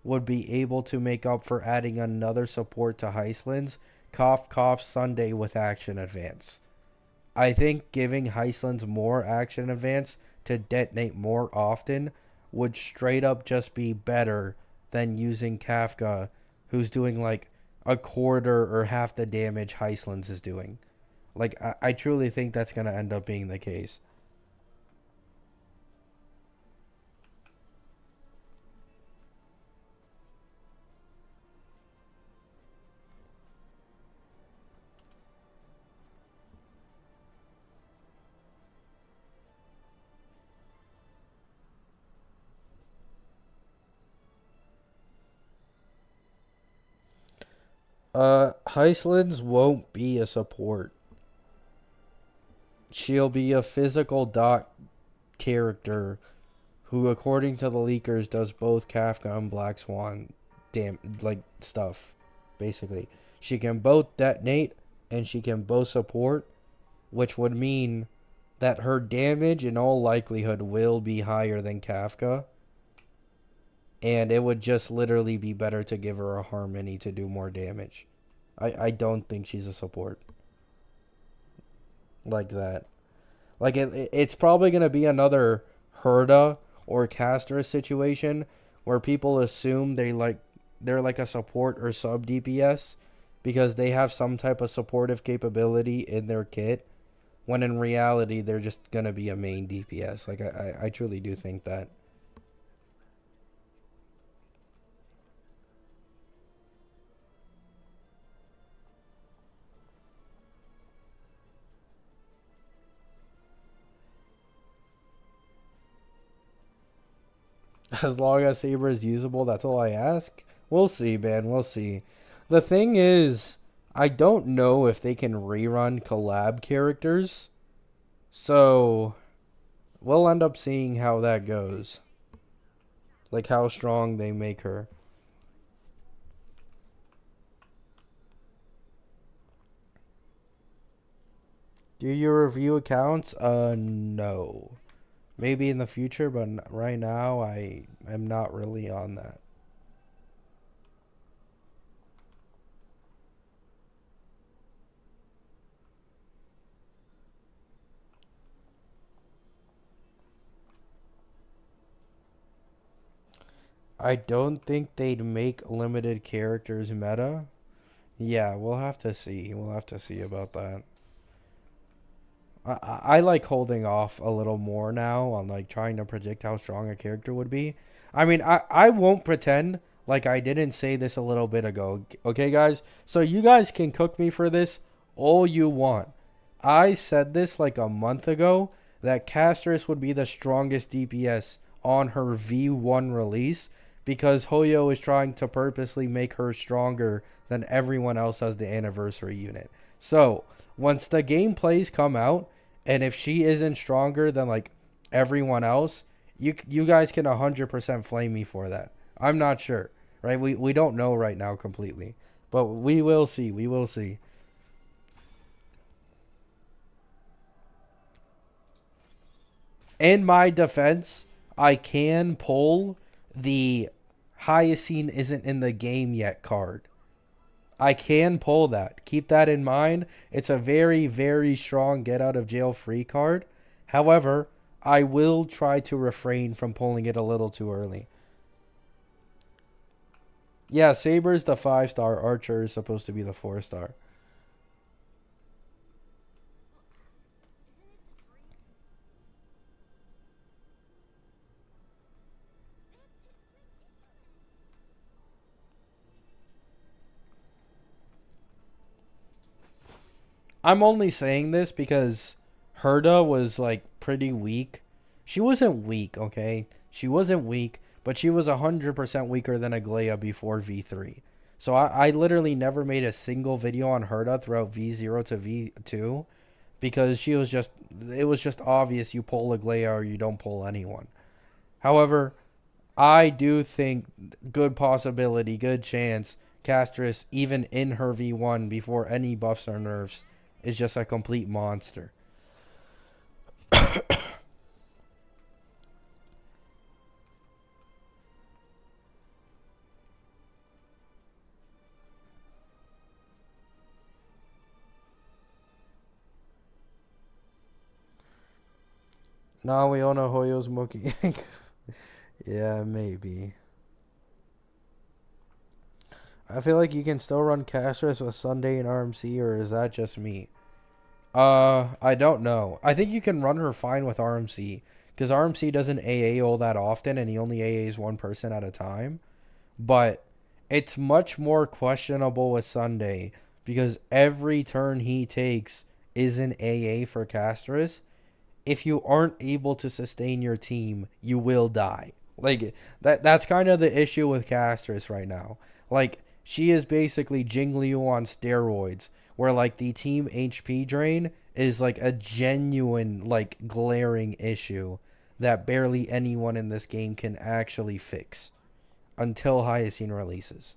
would be able to make up for adding another support to Heislands. Cough, cough, Sunday with action advance. I think giving Heislands more action advance to detonate more often would straight up just be better than using Kafka, who's doing like a quarter or half the damage Heislands is doing. Like, I truly think that's going to end up being the case. Heislands won't be a support. She'll be a physical dot character who, according to the leakers, does both Kafka and Black Swan stuff. Basically, she can both detonate and she can both support, which would mean that her damage in all likelihood will be higher than Kafka. And it would just literally be better to give her a Harmony to do more damage. I don't think she's a support. like that. Like it's probably gonna be another Herda or Castor situation where people assume they're like a support or sub DPS because they have some type of supportive capability in their kit, when in reality they're just gonna be a main DPS. Like I truly do think that. As long as Saber is usable, that's all I ask. We'll see, man. We'll see. The thing is, I don't know if they can rerun collab characters. So, we'll end up seeing how that goes. Like, how strong they make her. Do you review accounts? No. Maybe in the future, but right now I am not really on that. I don't think they'd make limited characters meta. Yeah, we'll have to see. We'll have to see about that. I like holding off a little more now on like trying to predict how strong a character would be. I mean, I won't pretend like I didn't say this a little bit ago. Okay, guys? So you guys can cook me for this all you want. I said this like a month ago that Castus would be the strongest DPS on her V1 release because Hoyo is trying to purposely make her stronger than everyone else as the anniversary unit. So, once the gameplays come out, and if she isn't stronger than like everyone else, you guys can 100% flame me for that. I'm not sure, right? We don't know right now completely, but we will see. We will see. In my defense, I can pull the Hyacine isn't in the game yet card. I can pull that. Keep that in mind. It's a very, very strong get out of jail free card. However, I will try to refrain from pulling it a little too early. Yeah, Saber's the 5-star. Archer is supposed to be the 4-star. I'm only saying this because Herda was like pretty weak. She wasn't weak, okay? She wasn't weak, but she was 100% weaker than Aglaya before V3. So I literally never made a single video on Herda throughout V0 to V2 because it was just obvious you pull Aglaya or you don't pull anyone. However, I do think good possibility, good chance Castus, even in her V1 before any buffs or nerfs, is just a complete monster. Now we own a Hoyo's Mookie. Yeah, maybe. I feel like you can still run Castus with Sunday and RMC, or is that just me? I don't know. I think you can run her fine with RMC, because RMC doesn't AA all that often, and he only AAs one person at a time. But it's much more questionable with Sunday, because every turn he takes is an AA for Castus. If you aren't able to sustain your team, you will die. Like that's kind of the issue with Castus right now. Like she is basically Jing Liu on steroids, where like the team HP drain is like a genuine like glaring issue that barely anyone in this game can actually fix until Hyacine releases.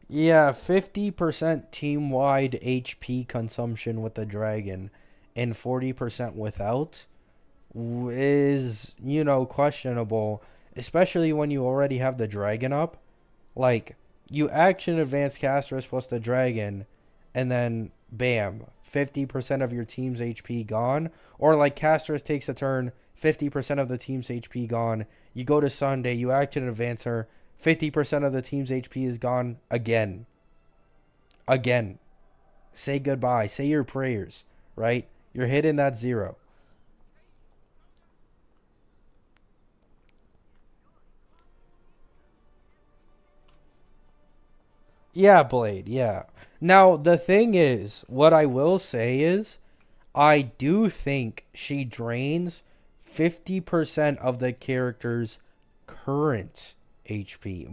Yeah, 50% team-wide HP consumption with the dragon and 40% without is, questionable, especially when you already have the dragon up. Like, you action advance Castus plus the dragon, and then bam, 50% of your team's HP gone. Or like Castus takes a turn, 50% of the team's HP gone. You go to Sunday, you action advance her, 50% of the team's HP is gone again. Again. Say goodbye. Say your prayers, right? You're hitting that zero. Yeah, Blade, yeah. Now, the thing is, what I will say is, I do think she drains 50% of the character's current HP.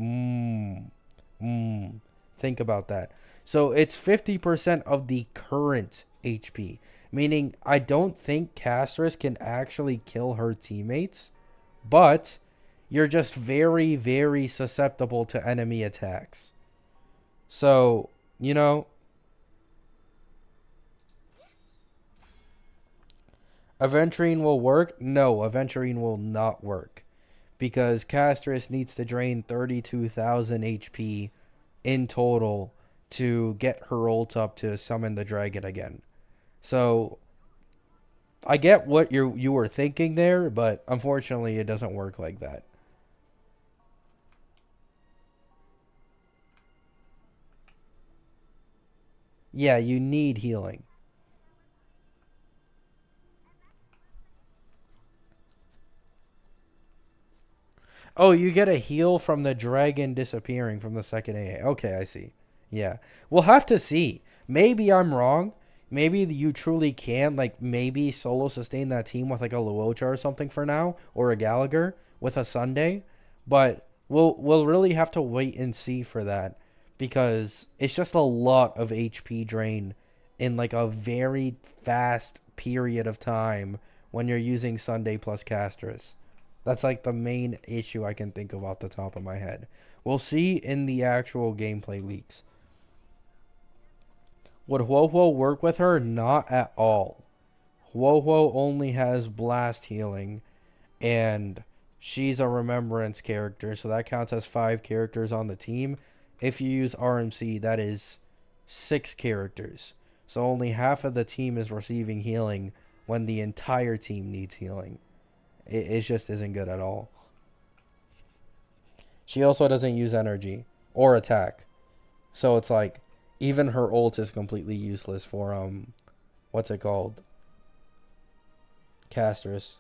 Think about that. So it's 50% of the current HP. Meaning, I don't think Castus can actually kill her teammates, but you're just very, very susceptible to enemy attacks. So, Aventurine will work? No, Aventurine will not work. Because Castus needs to drain 32,000 HP in total to get her ult up to summon the dragon again. So, I get what you were thinking there, but unfortunately it doesn't work like that. Yeah, you need healing. Oh, you get a heal from the dragon disappearing from the second AA. Okay, I see. Yeah. We'll have to see. Maybe I'm wrong. Maybe you truly can, like, maybe solo sustain that team with, like, a Luocha or something for now, or a Gallagher with a Sunday. But we'll really have to wait and see for that because it's just a lot of HP drain in, like, a very fast period of time when you're using Sunday plus Castus. That's like the main issue I can think of off the top of my head. We'll see in the actual gameplay leaks. Would Huohuo work with her? Not at all. Huohuo only has blast healing, and she's a remembrance character, so that counts as 5 characters on the team. If you use RMC, that is 6 characters. So only half of the team is receiving healing when the entire team needs healing. It just isn't good at all. She also doesn't use energy or attack. So it's like even her ult is completely useless for what's it called? Castus.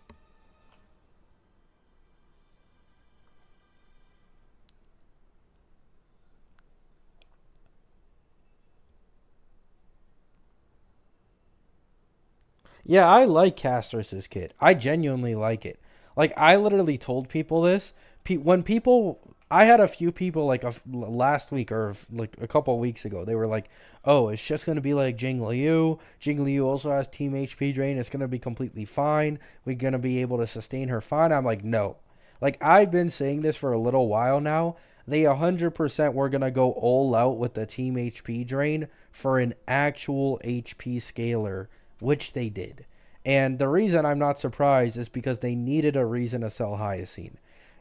Yeah, I like Castus's kit. I genuinely like it. Like I literally told people this. When people, I had a few people like last week or like a couple weeks ago. They were like, "Oh, it's just gonna be like Jing Liu. Jing Liu also has team HP drain. It's gonna be completely fine. We're gonna be able to sustain her fine." I'm like, no. Like I've been saying this for a little while now. They 100% were gonna go all out with the team HP drain for an actual HP scaler, which they did. And the reason I'm not surprised is because they needed a reason to sell Hyacine.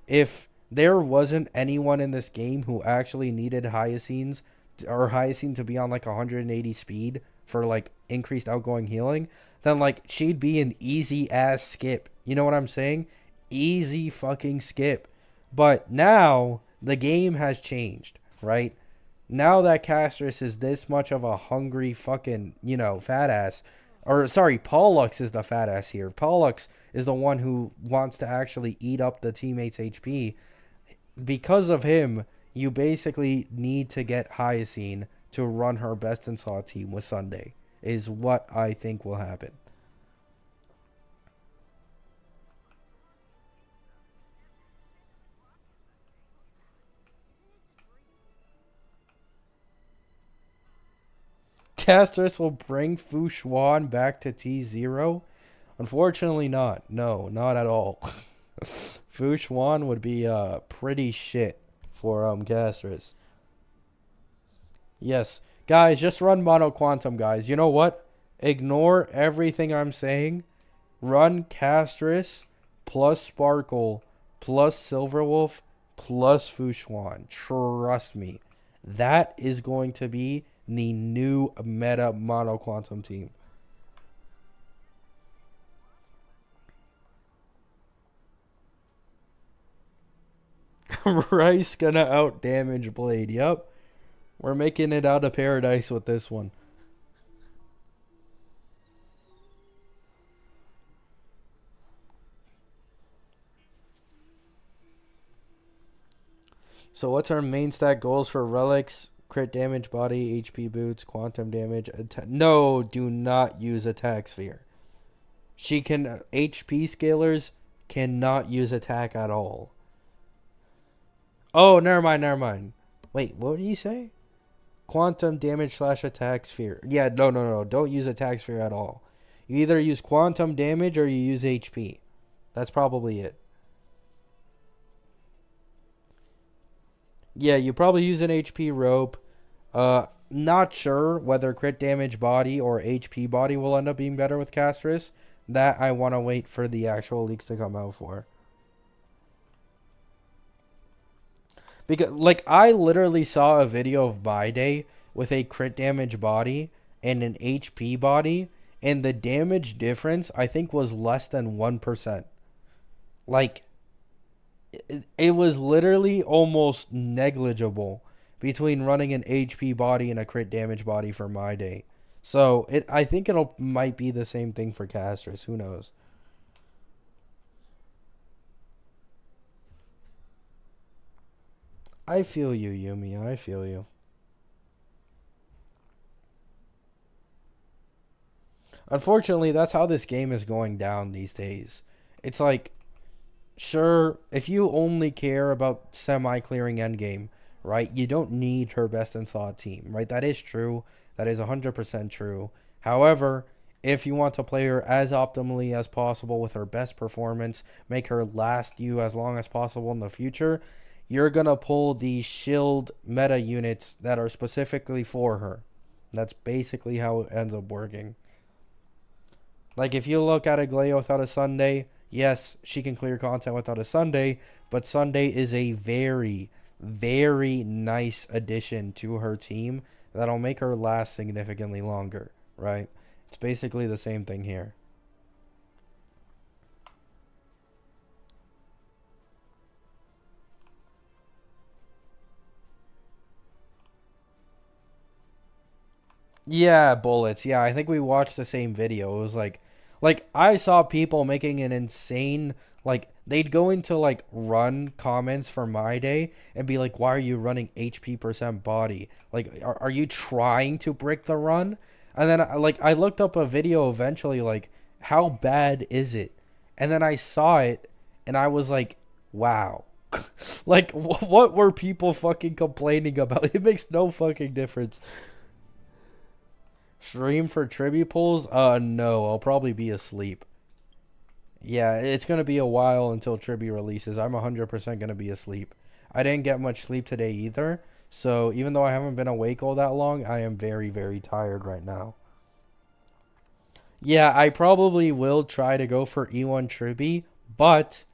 If there wasn't anyone in this game who actually needed Hyacines or Hyacine to be on like 180 speed for like increased outgoing healing, then like she'd be an easy ass skip. You know what I'm saying? Easy fucking skip. But now the game has changed, right? Now that Castus is this much of a hungry fucking, fat ass, or sorry, Pollux is the fat ass here. Pollux is the one who wants to actually eat up the teammates' HP. Because of him, you basically need to get Hyacine to run her best in slot team with Sunday, is what I think will happen. Castus will bring Fu Xuan back to T0? Unfortunately not. No, not at all. Fu Xuan would be pretty shit for Castus. Yes. Guys, just run Mono Quantum, guys. You know what? Ignore everything I'm saying. Run Castus plus Sparkle plus Silverwolf plus Fushuan. Trust me. That is going to be the new meta Mono Quantum team. Rice gonna out damage Blade. Yep. We're making it out of paradise with this one. So what's our main stat goals for relics? Crit damage, body, HP boots, quantum damage. No, do not use attack sphere. She can HP scalers cannot use attack at all. Oh, never mind, never mind. Wait, what did you say? Quantum damage / attack sphere. Yeah, no. Don't use attack sphere at all. You either use quantum damage or you use HP. That's probably it. Yeah, you probably use an HP rope. Not sure whether crit damage body or HP body will end up being better with Castus. That I want to wait for the actual leaks to come out for. Because, like, I literally saw a video of Bide with a crit damage body and an HP body, and the damage difference, I think, was less than 1%. Like, it was literally almost negligible between running an HP body and a crit damage body for my day. So I think it'll might be the same thing for Castus. Who knows? I feel you, Yumi. I feel you. Unfortunately, that's how this game is going down these days. It's like, sure, if you only care about semi-clearing endgame, right, you don't need her best in slot team, right? That is true. That is 100% true. However, if you want to play her as optimally as possible with her best performance, make her last you as long as possible in the future, you're going to pull the shield meta units that are specifically for her. That's basically how it ends up working. Like, if you look at Agleo without a Sunday, yes, she can clear content without a Sunday, but Sunday is a very, very nice addition to her team that'll make her last significantly longer, right? It's basically the same thing here. Yeah, bullets. Yeah, I think we watched the same video. It was like I saw people making an insane, like, they'd go into like run comments for my day and be like, "Why are you running HP percent body? Like, are you trying to break the run?" And then I looked up a video eventually, like, how bad is it? And then I saw it and I was like, "Wow." Like, what were people fucking complaining about? It makes no fucking difference. Stream for tribute pulls? No, I'll probably be asleep. Yeah, it's gonna be a while until tribute releases. I'm 100% gonna be asleep. I didn't get much sleep today either, so even though I haven't been awake all that long, I am very, very tired right now. Yeah, I probably will try to go for E1 tribute, but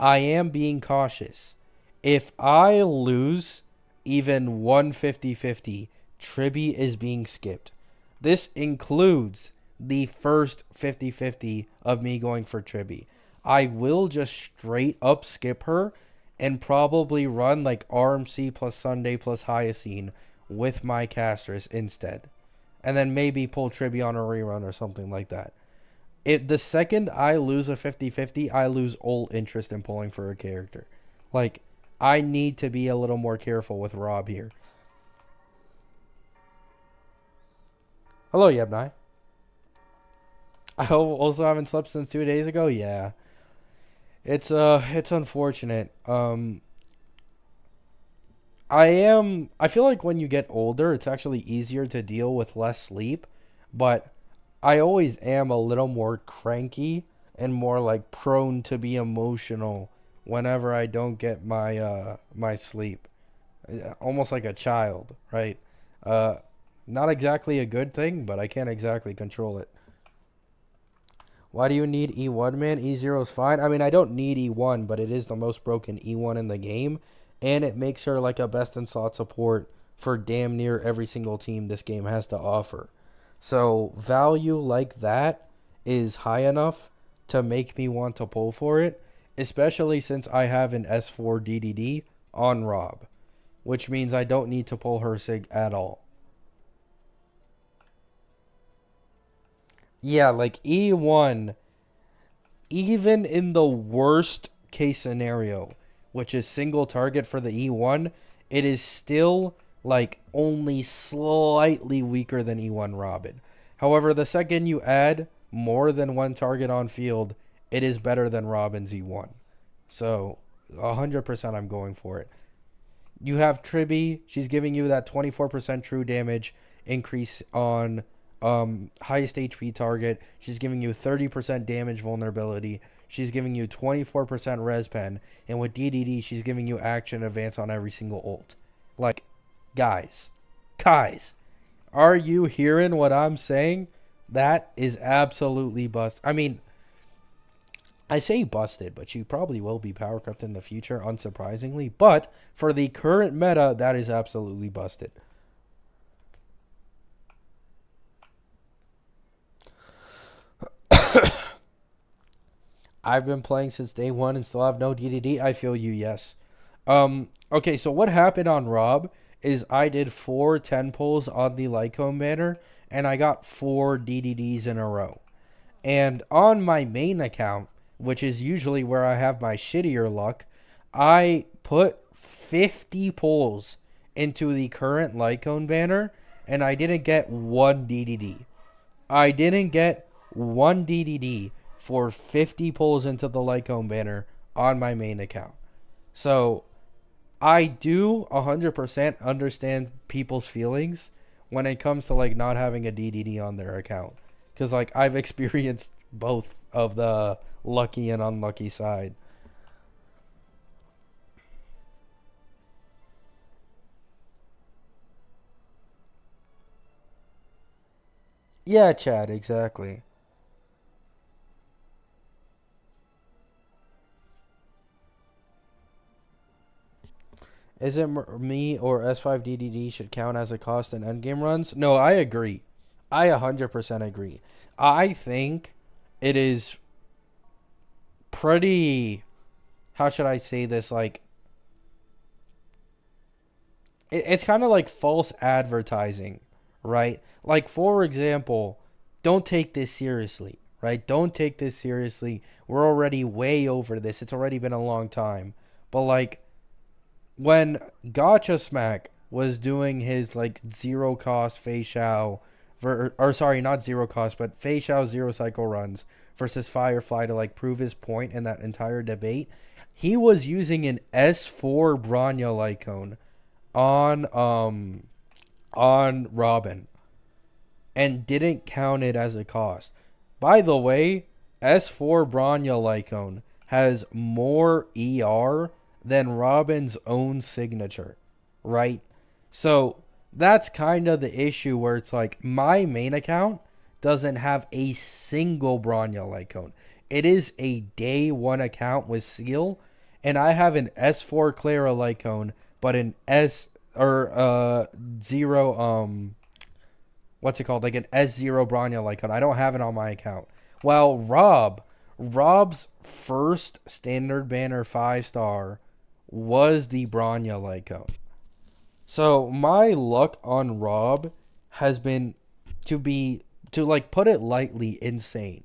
I am being cautious. If I lose even 150-50, tribute is being skipped. This includes the first 50-50 of me going for Tribby. I will just straight up skip her and probably run like RMC plus Sunday plus Hyacine with my Castus instead. And then maybe pull Tribby on a rerun or something like that. The second I lose a 50-50, I lose all interest in pulling for a character. Like, I need to be a little more careful with Rob here. Hello, Yebnai. I also haven't slept since 2 days ago. Yeah, it's unfortunate. I feel like when you get older, it's actually easier to deal with less sleep, but I always am a little more cranky and more like prone to be emotional whenever I don't get my my sleep. Almost like a child, right? Not exactly a good thing, but I can't exactly control it. Why do you need E1, man? E0 is fine. I mean, I don't need E1, but it is the most broken E1 in the game, and it makes her like a best in slot support for damn near every single team this game has to offer. So value like that is high enough to make me want to pull for it, especially since I have an S4 DDD on Rob, which means I don't need to pull her sig at all. Yeah, like E1, even in the worst case scenario, which is single target for the E1, it is still like only slightly weaker than E1 Robin. However, the second you add more than one target on field, it is better than Robin's E1. So 100% I'm going for it. You have Tribby. She's giving you that 24% true damage increase on highest HP target. She's giving you 30% damage vulnerability. She's giving you 24% res pen. And with DDD, she's giving you action advance on every single ult. Like, guys, are you hearing what I'm saying? That is absolutely bust. I mean, I say busted, but she probably will be power crept in the future, unsurprisingly. But for the current meta, that is absolutely busted. I've been playing since day one and still have no DDD. I feel you, yes. Okay, so what happened on Rob is I did 4 10 pulls on the Lycomb banner, and I got 4 DDDs in a row. And on my main account, which is usually where I have my shittier luck, I put 50 pulls into the current Lycomb banner, and I didn't get 1 DDD. I didn't get 1 DDD for 50 pulls into the Lycomb banner on my main account. So I do 100% understand people's feelings when it comes to like not having a DDD on their account. Because like I've experienced both of the lucky and unlucky side. Yeah, Chad, exactly. Is it me or S5DDD should count as a cost in endgame runs? No, I agree. I 100% agree. I think it is pretty, how should I say this, like it's kind of like false advertising, right? Like for example, don't take this seriously, right? Don't take this seriously. We're already way over this. It's already been a long time. But like when Gotcha Smack was doing his like zero cost Fei Shao, or sorry, not zero cost, but Fei Shao zero cycle runs versus Firefly to like prove his point in that entire debate, he was using an S4 Bronya Lycone on Robin and didn't count it as a cost. By the way, S4 Bronya Lycone has more ER than Robin's own signature, right? So that's kind of the issue where it's like my main account doesn't have a single Bronya Lycone. It is a day one account with Seal, and I have an S4 Clara Lycone, but an S or zero what's it called? Like an S0 Bronya Lycone. I don't have it on my account. While Rob's first standard banner 5-star was the Bronya Lycone. So my luck on Rob has been to like put it lightly insane.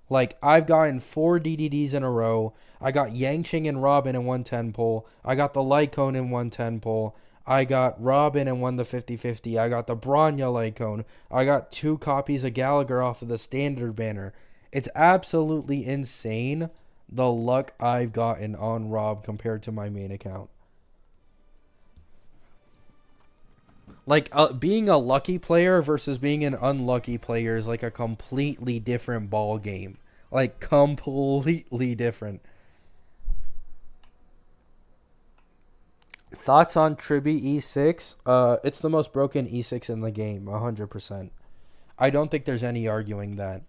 Like I've gotten 4 DDDs in a row. I got Yangqing and Robin in 110 pull. I got the Lycone in 110 pull. I got Robin and won the 50-50. I got the Bronya Lycone. I got 2 copies of Gallagher off of the standard banner. It's absolutely insane the luck I've gotten on Rob compared to my main account. Like being a lucky player versus being an unlucky player is like a completely different ball game. Like completely different. Thoughts on Tribi E6? It's the most broken E6 in the game, 100%. I don't think there's any arguing that.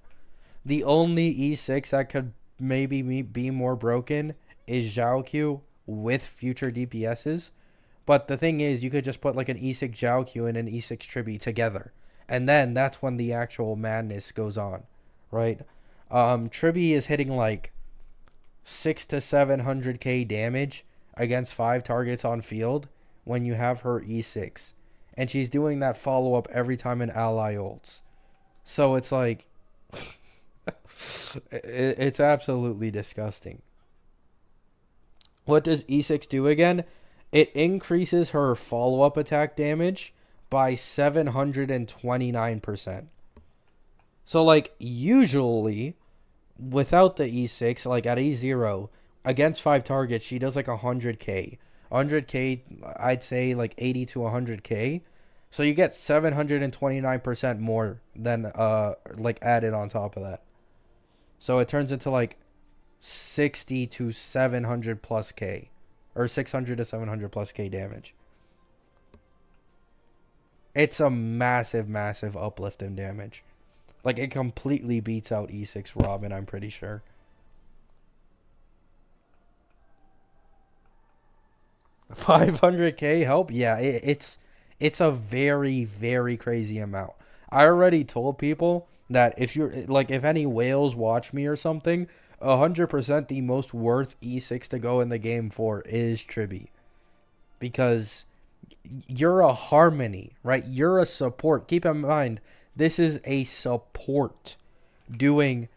The only E6 that could maybe be more broken is Zhao Q with future DPSs. But the thing is, you could just put like an E6 Zhao Q and an E6 Tribi together. And then that's when the actual madness goes on, right? Tribi is hitting like 6 to 700k damage against 5 targets on field when you have her E6. And she's doing that follow up every time an ally ults. So it's like it's absolutely disgusting. What does E6 do again? It increases her follow up attack damage by 729%. So, like, usually, without the E6, like at E0, against 5 targets, she does like 100k. 100k, I'd say like 80 to 100k. So you get 729% more than like added on top of that. So it turns into like 60 to 700 plus k, or 600 to 700 plus k damage. It's a massive, massive uplift in damage. Like, it completely beats out E6 Robin, I'm pretty sure. $500k help? Yeah, it's a very, very crazy amount. I already told people that if you're like, if any whales watch me or something, 100% the most worth E6 to go in the game for is Tribi, because you're a harmony, right? You're a support. Keep in mind, this is a support doing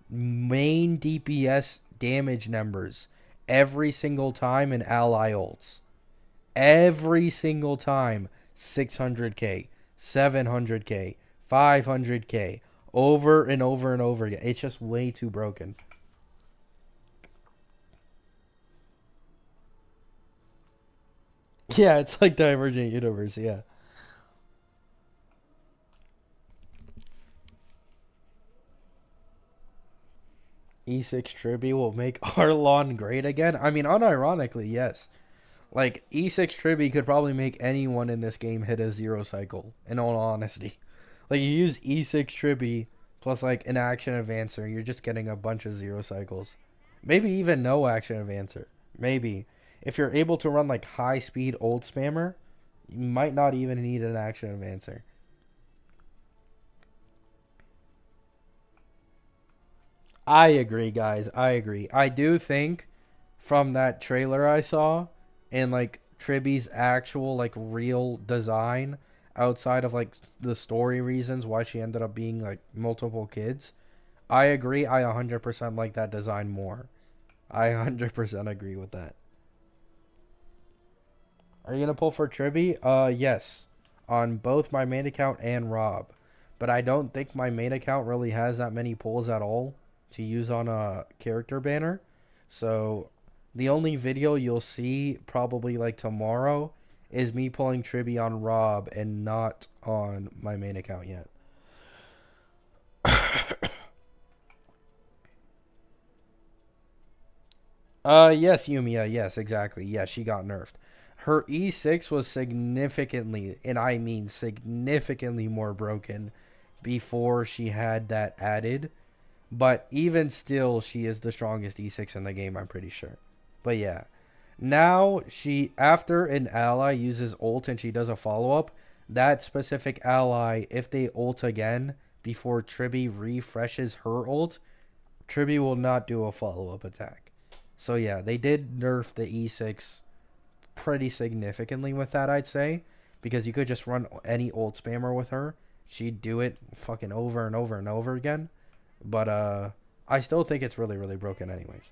main DPS damage numbers every single time in ally ults. Every single time, 600k, 700k, 500k, over and over and over again. It's just way too broken. Yeah, it's like Divergent Universe, yeah. E6 Tribi will make Arlon great again? I mean, unironically, yes. Like, E6 Tribi could probably make anyone in this game hit a 0 cycle, in all honesty. Like, you use E6 Tribi plus, like, an action advancer, you're just getting a bunch of 0 cycles. Maybe even no action advancer. Maybe. If you're able to run, like, high-speed old spammer, you might not even need an action advancer. I agree, guys. I agree. I do think from that trailer I saw and like Tribi's actual like real design outside of like the story reasons why she ended up being like multiple kids, I agree. I 100% like that design more. I 100% agree with that. Are you gonna pull for Tribi? Yes, on both my main account and Rob, but I don't think my main account really has that many pulls at all to use on a character banner. So the only video you'll see probably like tomorrow is me pulling Tribi on Rob and not on my main account yet. Yes, Yumiya, yes, exactly. Yeah, she got nerfed. Her E6 was significantly, and I mean significantly more broken before she had that added. But even still, she is the strongest E6 in the game, I'm pretty sure. But yeah. Now, after an ally uses ult and she does a follow-up, that specific ally, if they ult again before Tribi refreshes her ult, Tribi will not do a follow-up attack. So yeah, they did nerf the E6 pretty significantly with that, I'd say. Because you could just run any ult spammer with her. She'd do it fucking over and over and over again. But I still think it's really, really broken anyways.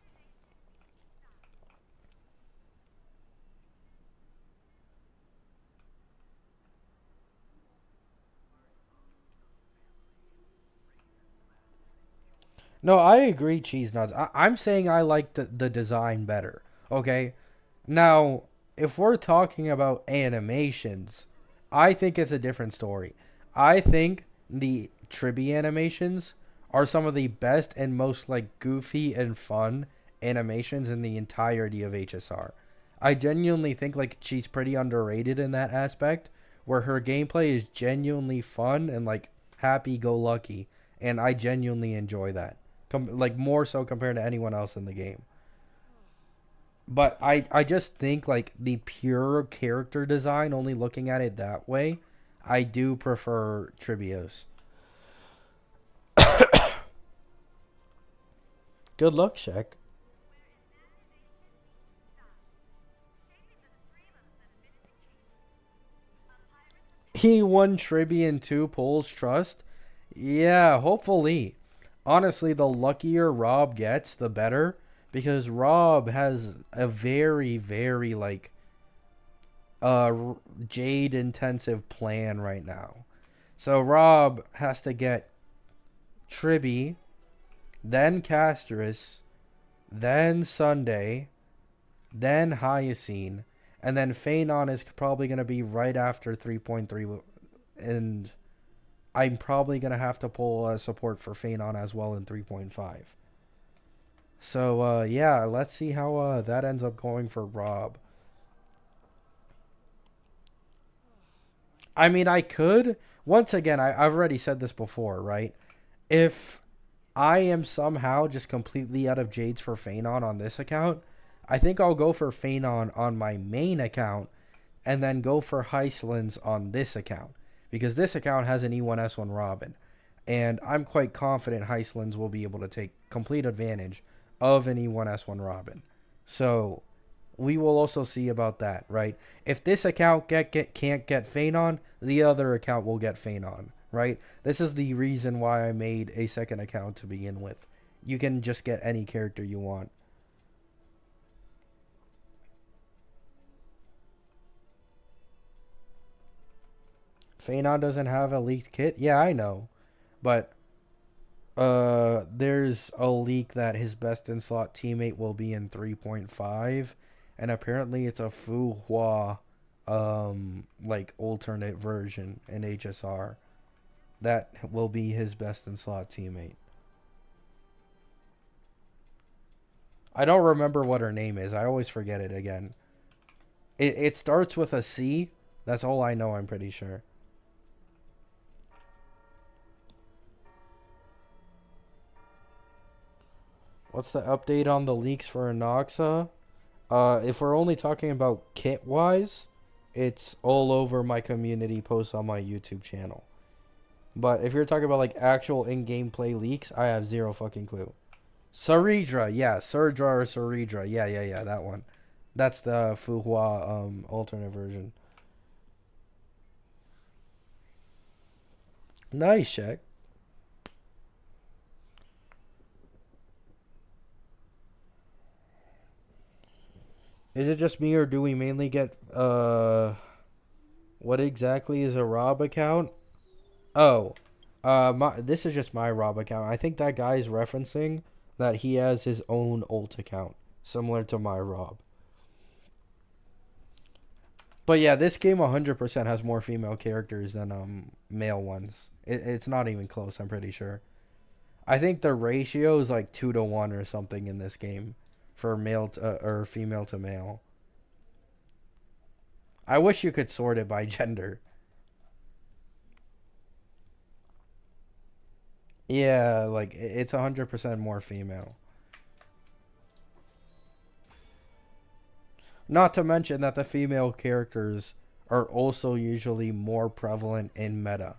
No, I agree, cheese nuts. I'm saying I like the design better. Okay? Now, if we're talking about animations, I think it's a different story. I think the Tribi animations are some of the best and most like goofy and fun animations in the entirety of HSR. I genuinely think like she's pretty underrated in that aspect, where her gameplay is genuinely fun and like happy go lucky, and I genuinely enjoy that. Like more so compared to anyone else in the game. But I just think like the pure character design, only looking at it that way, I do prefer Trivios. Good luck, Shaq. He won Tribby and 2 polls trust. Yeah, hopefully. Honestly, the luckier Rob gets, the better. Because Rob has a very, very like jade intensive plan right now. So Rob has to get Tribby, then Castus, then Sunday, then Hyacine, and then Phanon is probably going to be right after 3.3. And I'm probably going to have to pull support for Phanon as well in 3.5. So, yeah, let's see how that ends up going for Rob. I mean, I could. Once again, I've already said this before, right? If I am somehow just completely out of Jades for Phanon on this account, I think I'll go for Phanon on my main account and then go for Heislands on this account. Because this account has an E1S1 Robin. And I'm quite confident Heislands will be able to take complete advantage of an E1S1 Robin. So we will also see about that, right? If this account can't get Phanon, the other account will get Phanon, right? This is the reason why I made a second account to begin with. You can just get any character you want. Phanon doesn't have a leaked kit? Yeah, I know. But there's a leak that his best in slot teammate will be in 3.5, and apparently it's a Fu Hua like alternate version in HSR that will be his best in slot teammate. I don't remember what her name is. I always forget it again. It starts with a C. That's all I know, I'm pretty sure. What's the update on the leaks for Anoxa? If we're only talking about kit-wise, it's all over my community posts on my YouTube channel. But if you're talking about like actual in-game play leaks, I have zero fucking clue. Saridra, yeah, Surdra or Saridra, yeah, that one. That's the Fu Hua alternate version. Nice, Shaq. Is it just me or do we mainly get what exactly is a Rob account? Oh, this is just my Rob account. I think that guy's referencing that he has his own alt account, similar to my Rob. But yeah, this game 100% has more female characters than male ones. It's not even close, I'm pretty sure. I think the ratio is like 2-1 or something in this game for male to, or female to male. I wish you could sort it by gender. Yeah, like it's 100% more female. Not to mention that the female characters are also usually more prevalent in meta.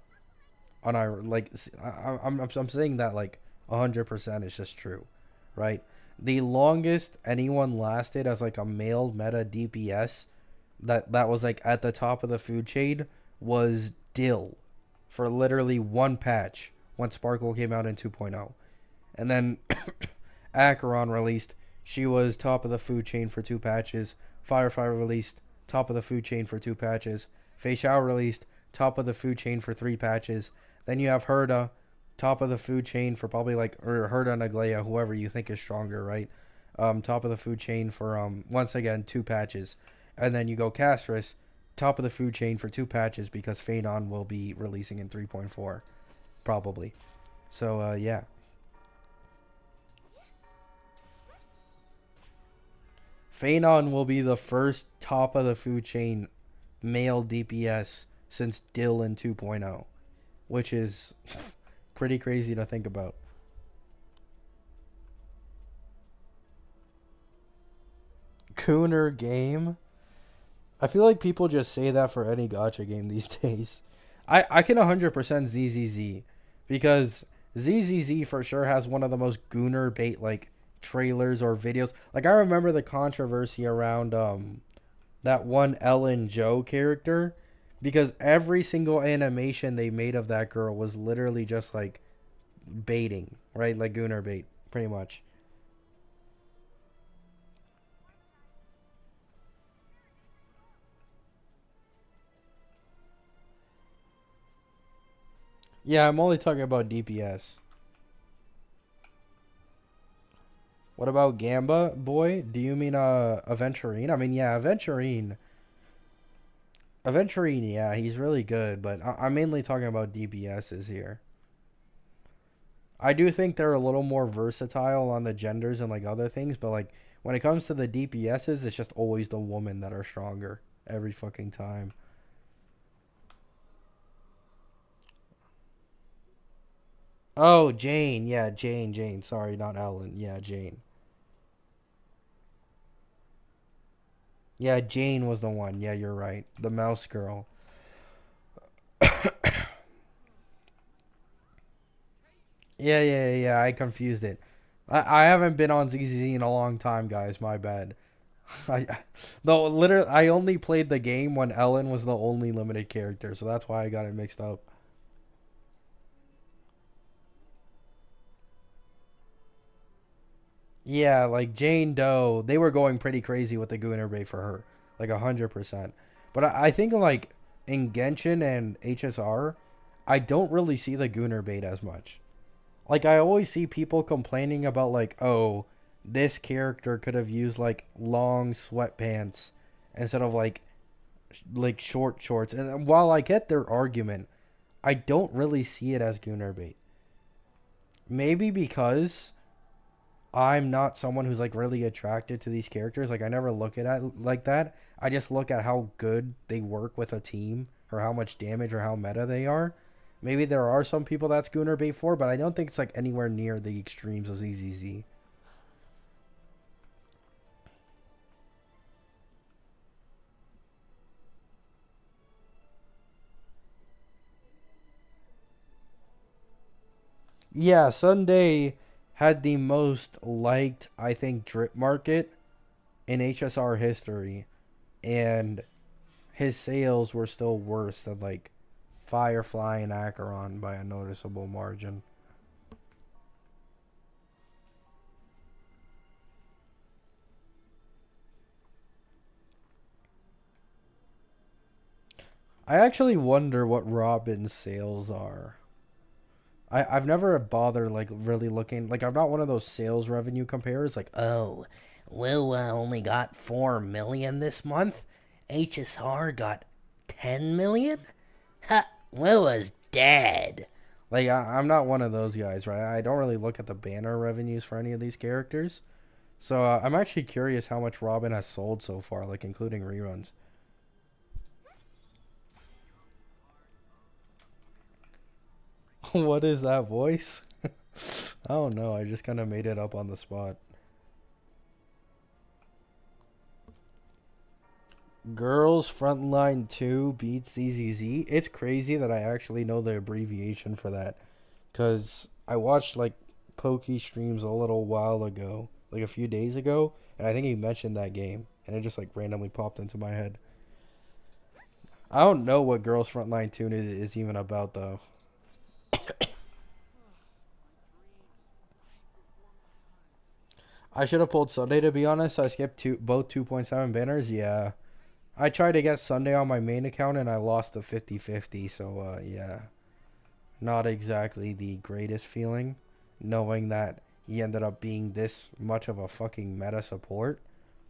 On our like, I'm saying that like 100% is just true, right? The longest anyone lasted as like a male meta DPS that was like at the top of the food chain was Dill for literally one patch when Sparkle came out in 2.0. And then Acheron released, she was top of the food chain for 2 patches. Firefly released, top of the food chain for 2 patches. Fei Xiao released, top of the food chain for 3 patches. Then you have Herda, top of the food chain for probably like, or Herda and Aglaya, whoever you think is stronger, right? Top of the food chain for, once again, 2 patches. And then you go Castus, top of the food chain for 2 patches because Phanon will be releasing in 3.4, probably. So, yeah. Phanon will be the first top of the food chain male DPS since Dylan 2.0, which is pretty crazy to think about. Cooner game. I feel like people just say that for any gacha game these days. I can 100% ZZZ because ZZZ for sure has one of the most gooner bait like trailers or videos. Like I remember the controversy around that one Ellen Joe character because every single animation they made of that girl was literally just like baiting, right? Like gooner bait, pretty much. Yeah, I'm only talking about DPS. What about Gamba boy? Do you mean Aventurine? I mean, yeah, Aventurine. Aventurine, yeah, he's really good, but I'm mainly talking about DPSs here. I do think they're a little more versatile on the genders and like other things, but like when it comes to the DPSs, it's just always the women that are stronger every fucking time. Oh, Jane. Yeah, Jane. Sorry, not Ellen. Yeah, Jane. Yeah, Jane was the one. Yeah, you're right. The mouse girl. Yeah. I confused it. I haven't been on ZZZ in a long time, guys. My bad. I though literally I only played the game when Ellen was the only limited character, so that's why I got it mixed up. Yeah, like Jane Doe, they were going pretty crazy with the Gunner Bay for her, like 100%. But I think like in Genshin and HSR, I don't really see the Gunner bait as much. Like I always see people complaining about like, oh, this character could have used like long sweatpants instead of like short shorts. And while I get their argument, I don't really see it as Gunner bait. Maybe because I'm not someone who's like really attracted to these characters. Like I never look at it like that. I just look at how good they work with a team or how much damage or how meta they are. Maybe there are some people that's Gunner bait for, but I don't think it's like anywhere near the extremes of ZZZ. Yeah, Sunday had the most liked, I think, drip market in HSR history, and his sales were still worse than like Firefly and Acheron by a noticeable margin. I actually wonder what Robin's sales are. I've never bothered like really looking like I'm not one of those sales revenue comparers like oh Will only got 4 million this month. HSR got 10 million. Ha! Will is dead. Like I'm not one of those guys, right? I don't really look at the banner revenues for any of these characters. So I'm actually curious how much Robin has sold so far, like including reruns. What is that voice? I don't know. I just kind of made it up on the spot. Girls Frontline 2 beats ZZZ. It's crazy that I actually know the abbreviation for that. Because I watched like Pokey streams a little while ago, like a few days ago, and I think he mentioned that game, and it just like randomly popped into my head. I don't know what Girls Frontline 2 is even about though. I should have pulled Sunday to be honest. I skipped both 2.7 banners. Yeah. I tried to get Sunday on my main account and I lost the 50-50. So yeah. Not exactly the greatest feeling knowing that he ended up being this much of a fucking meta support.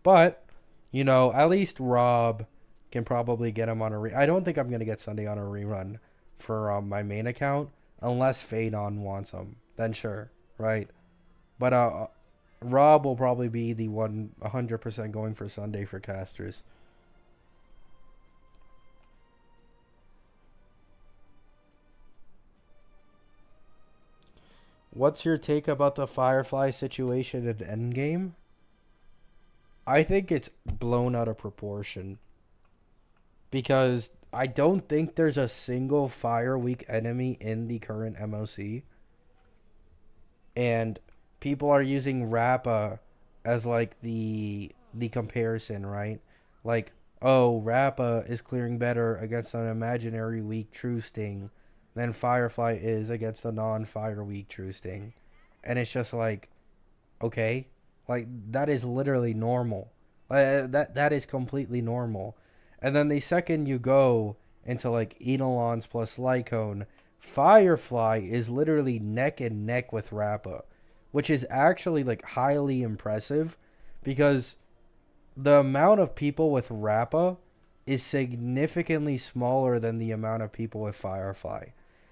But, you know, at least Rob can probably get him on a I don't think I'm going to get Sunday on a rerun for my main account unless Phaedon wants him. Then sure, right? But Rob will probably be the 100% going for Sunday for casters. What's your take about the Firefly situation in Endgame? I think it's blown out of proportion. Because I don't think there's a single Fire Week enemy in the current MOC. And people are using Rappa as like the comparison, right? Like, oh, Rappa is clearing better against an imaginary weak True Sting than Firefly is against a non-Fire Weak True Sting. And it's just like, okay, like that is literally normal. That is completely normal. And then the second you go into like eidolons plus Lycone, Firefly is literally neck and neck with Rappa, which is actually like highly impressive because the amount of people with Rappa is significantly smaller than the amount of people with Firefly.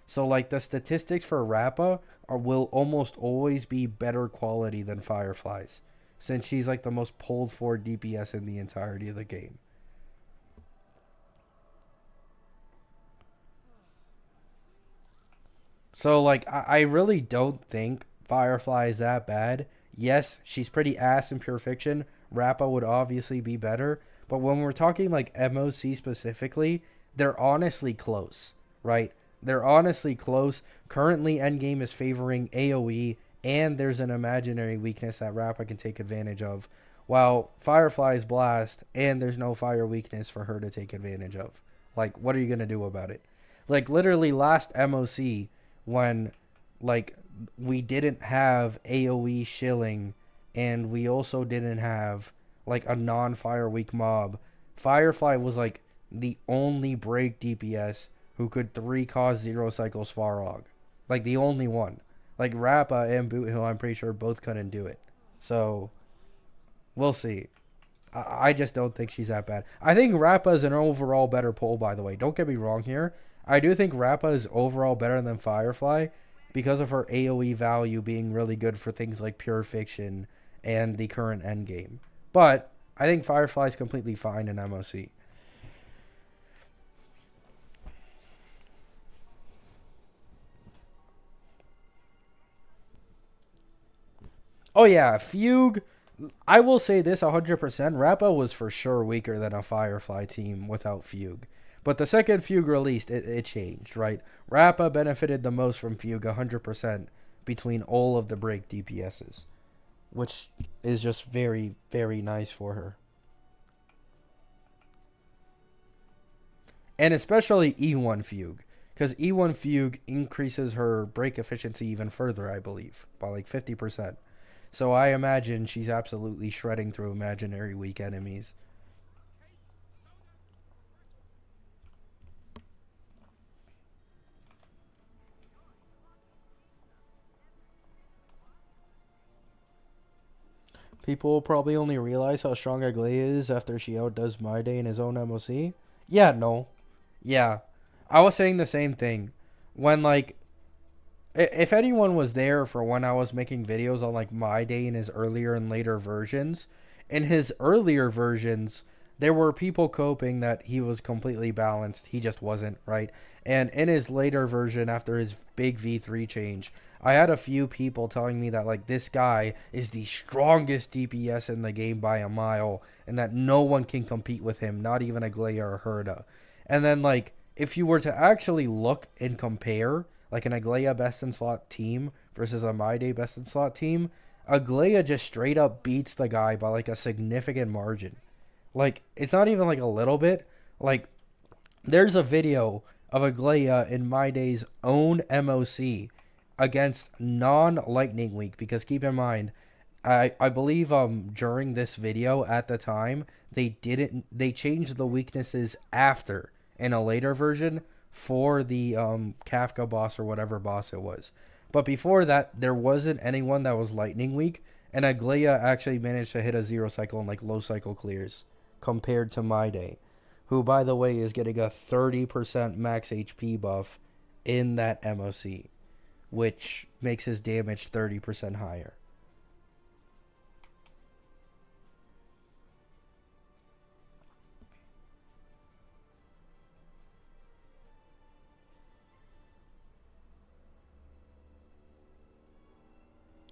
So like the statistics for Rappa will almost always be better quality than Firefly's, since she's like the most pulled for DPS in the entirety of the game. So like I really don't think Firefly is that bad. Yes, she's pretty ass in Pure Fiction. Rappa would obviously be better, but when we're talking like MOC specifically, they're honestly close, right? They're honestly close. Currently, Endgame is favoring AoE, and there's an imaginary weakness that Rappa can take advantage of, while Firefly's Blast, and there's no fire weakness for her to take advantage of. Like, what are you gonna do about it? Like, literally, last MOC, when, like, we didn't have AoE shilling, and we also didn't have, like, a non-fire weak mob, Firefly was, like, the only break DPS who could 3 cause 0 cycles Farog. Like, the only one. Like, Rappa and Boot Hill, I'm pretty sure both couldn't do it. So, we'll see. I just don't think she's that bad. I think Rappa is an overall better pull, by the way. Don't get me wrong here. I do think Rappa is overall better than Firefly because of her AoE value being really good for things like Pure Fiction and the current endgame. But I think Firefly is completely fine in MOC. Oh yeah, Fugue. I will say this 100%. Rappa was for sure weaker than a Firefly team without Fugue. But the second Fugue released, it changed, right? Rappa benefited the most from Fugue 100% between all of the break DPSs, which is just very, very nice for her. And especially E1 Fugue, because E1 Fugue increases her break efficiency even further, I believe, by like 50%. So I imagine she's absolutely shredding through imaginary weak enemies. People will probably only realize how strong Aglaia is after she outdoes My Day in his own MOC. Yeah, no. Yeah. I was saying the same thing. When, like, if anyone was there for when I was making videos on like My Day in his earlier and later versions, in his earlier versions, there were people coping that he was completely balanced. He just wasn't, right? And in his later version, after his big V3 change, I had a few people telling me that like this guy is the strongest DPS in the game by a mile, and that no one can compete with him, not even Aglaia or Herda. And then like if you were to actually look and compare like an Aglaia best in slot team versus a My Day best in slot team, Aglaia just straight up beats the guy by like a significant margin. Like it's not even like a little bit. Like there's a video of Aglaia in My Day's own MOC against non-Lightning Week, because keep in mind, I believe during this video at the time they changed the weaknesses after in a later version for the Kafka boss or whatever boss it was. But before that, there wasn't anyone that was Lightning Weak, and Aglaia actually managed to hit a 0 cycle and like low cycle clears compared to My Day, who by the way is getting a 30% max HP buff in that MOC, which makes his damage 30% higher.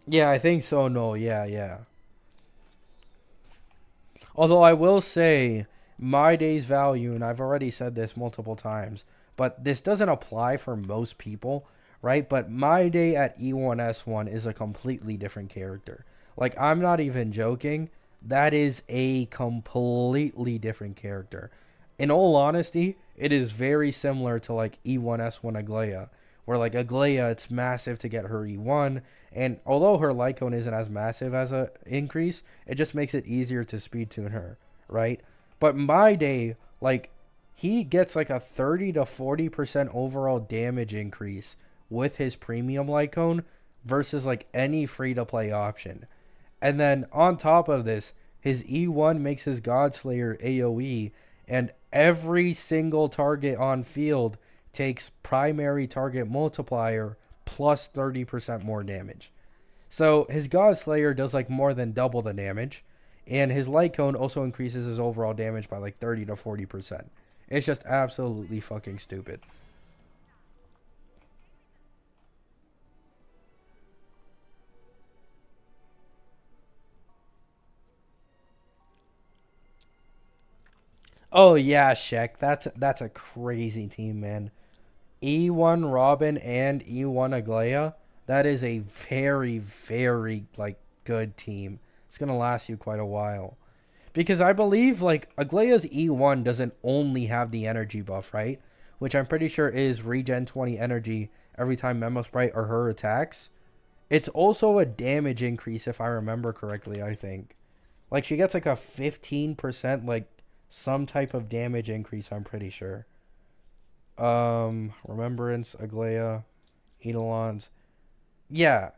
Yeah, I think so. No, yeah, yeah. Although I will say my day's value, and I've already said this multiple times, but this doesn't apply for most people, right? But my day at E1S1 is a completely different character. Like, I'm not even joking. That is a completely different character. In all honesty, it is very similar to like E1S1 Aglaia, where like Aglaia, it's massive to get her E1, and although her light cone isn't as massive as a increase, it just makes it easier to speed tune her, right? But my day, like, he gets like a 30 to 40% overall damage increase with his premium light cone versus like any free to play option. And then on top of this, his E1 makes his Godslayer AoE, and every single target on field takes primary target multiplier plus 30% more damage. So his Godslayer does like more than double the damage, and his Light Cone also increases his overall damage by like 30 to 40%. It's just absolutely fucking stupid. Oh yeah, Shek. That's a crazy team, man. E1 Robin and E1 Aglaia. That is a very, very like good team. It's gonna last you quite a while. Because I believe like Aglaia's E1 doesn't only have the energy buff, right? Which I'm pretty sure is regen 20 energy every time Memo Sprite or her attacks. It's also a damage increase if I remember correctly, I think. Like she gets like a 15% like some type of damage increase, I'm pretty sure. Remembrance, Aglaia, eidolons. Yeah,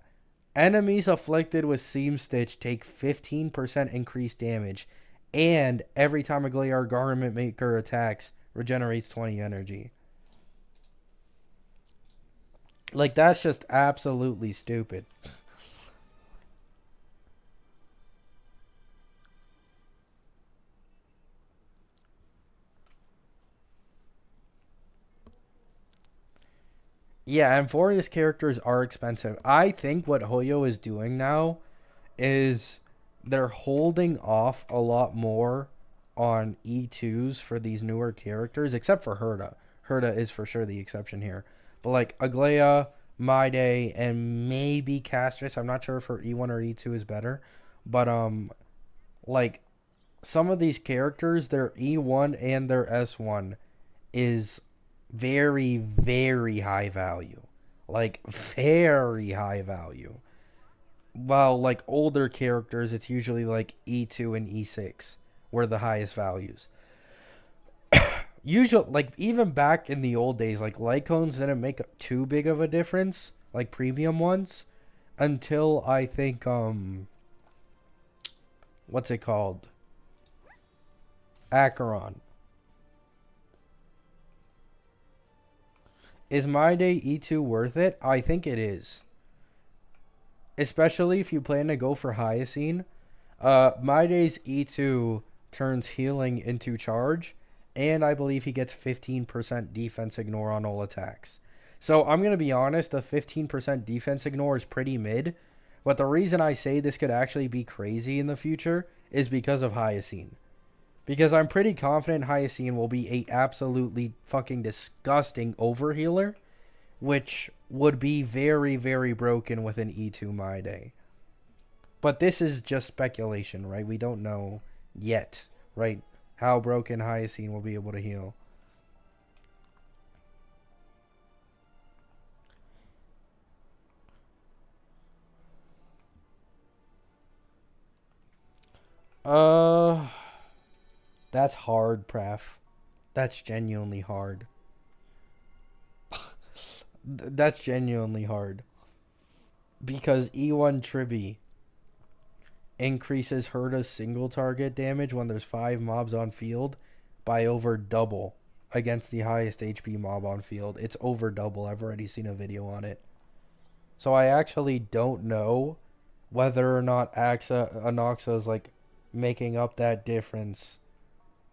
enemies afflicted with Seam Stitch take 15% increased damage, and every time a Aglaia or Garment Maker attacks, regenerates 20 energy. Like, that's just absolutely stupid. Yeah, and Amphorius characters are expensive. I think what Hoyo is doing now is they're holding off a lot more on E2s for these newer characters, except for Herda. Herda is for sure the exception here. But like Aglaia, Day, and maybe Castus. I'm not sure if her E1 or E2 is better. But like some of these characters, their E1 and their S1 is very, very high value. Like very high value. While like older characters, it's usually like E2 and E6 were the highest values. Usually, like even back in the old days, like light cones didn't make too big of a difference, like premium ones, until I think what's it called? Acheron. Is my day E2 worth it? I think it is. Especially if you plan to go for Hyacine. My day's E2 turns healing into charge, and I believe he gets 15% defense ignore on all attacks. So I'm going to be honest, the 15% defense ignore is pretty mid, but the reason I say this could actually be crazy in the future is because of Hyacine. Because I'm pretty confident Hyacine will be a absolutely fucking disgusting overhealer, which would be very, very broken with an E2 my day. But this is just speculation, right? We don't know yet, right? How broken Hyacine will be able to heal. Uh, that's hard, Pref. That's genuinely hard. That's genuinely hard. Because E1 Tribi increases Herda's single target damage when there's 5 mobs on field by over double against the highest HP mob on field. It's over double. I've already seen a video on it. So I actually don't know whether or not Anoxa is like making up that difference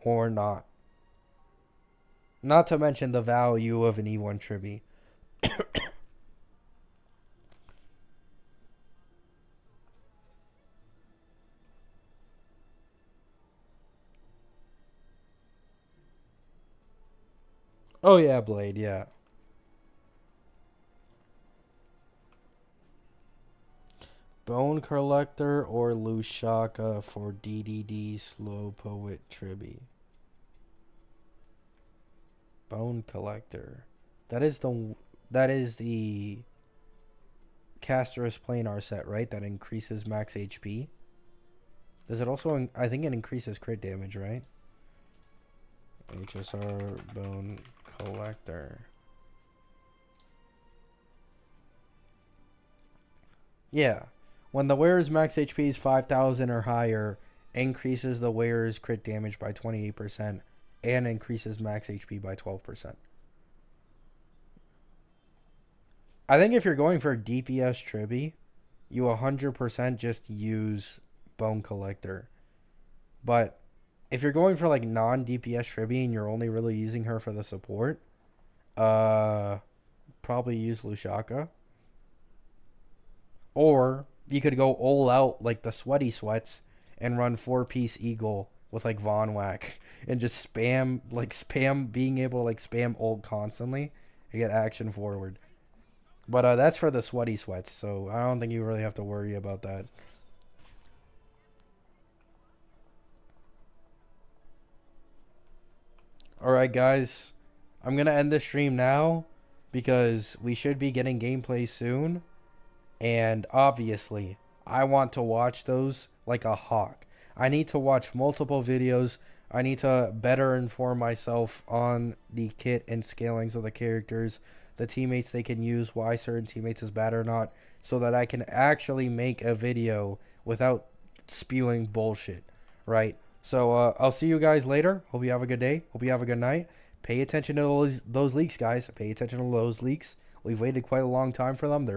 or not. Not to mention the value of an E1 Tribi. Oh yeah, Blade, yeah. Bone Collector or Lushaka for DDD Slow Poet Triby. Bone Collector. That is the Castus planar set, right? That increases max HP. Does it also? I think it increases crit damage, right? HSR Bone Collector. Yeah. When the wearer's max HP is 5,000 or higher, increases the wearer's crit damage by 28% and increases max HP by 12%. I think if you're going for DPS Triby, you 100% just use Bone Collector. But if you're going for like non-DPS Triby and you're only really using her for the support, probably use Lushaka. Or you could go all out like the Sweaty Sweats and run 4-piece Eagle with like Von Whack and just spam being able to like spam ult constantly and get action forward. But that's for the Sweaty Sweats, so I don't think you really have to worry about that. Alright guys, I'm going to end the stream now because we should be getting gameplay soon. And obviously, I want to watch those like a hawk. I need to watch multiple videos. I need to better inform myself on the kit and scalings of the characters, the teammates they can use, why certain teammates is bad or not, so that I can actually make a video without spewing bullshit, right? So I'll see you guys later. Hope you have a good day. Hope you have a good night. Pay attention to those leaks, guys. Pay attention to those leaks. We've waited quite a long time for them. They're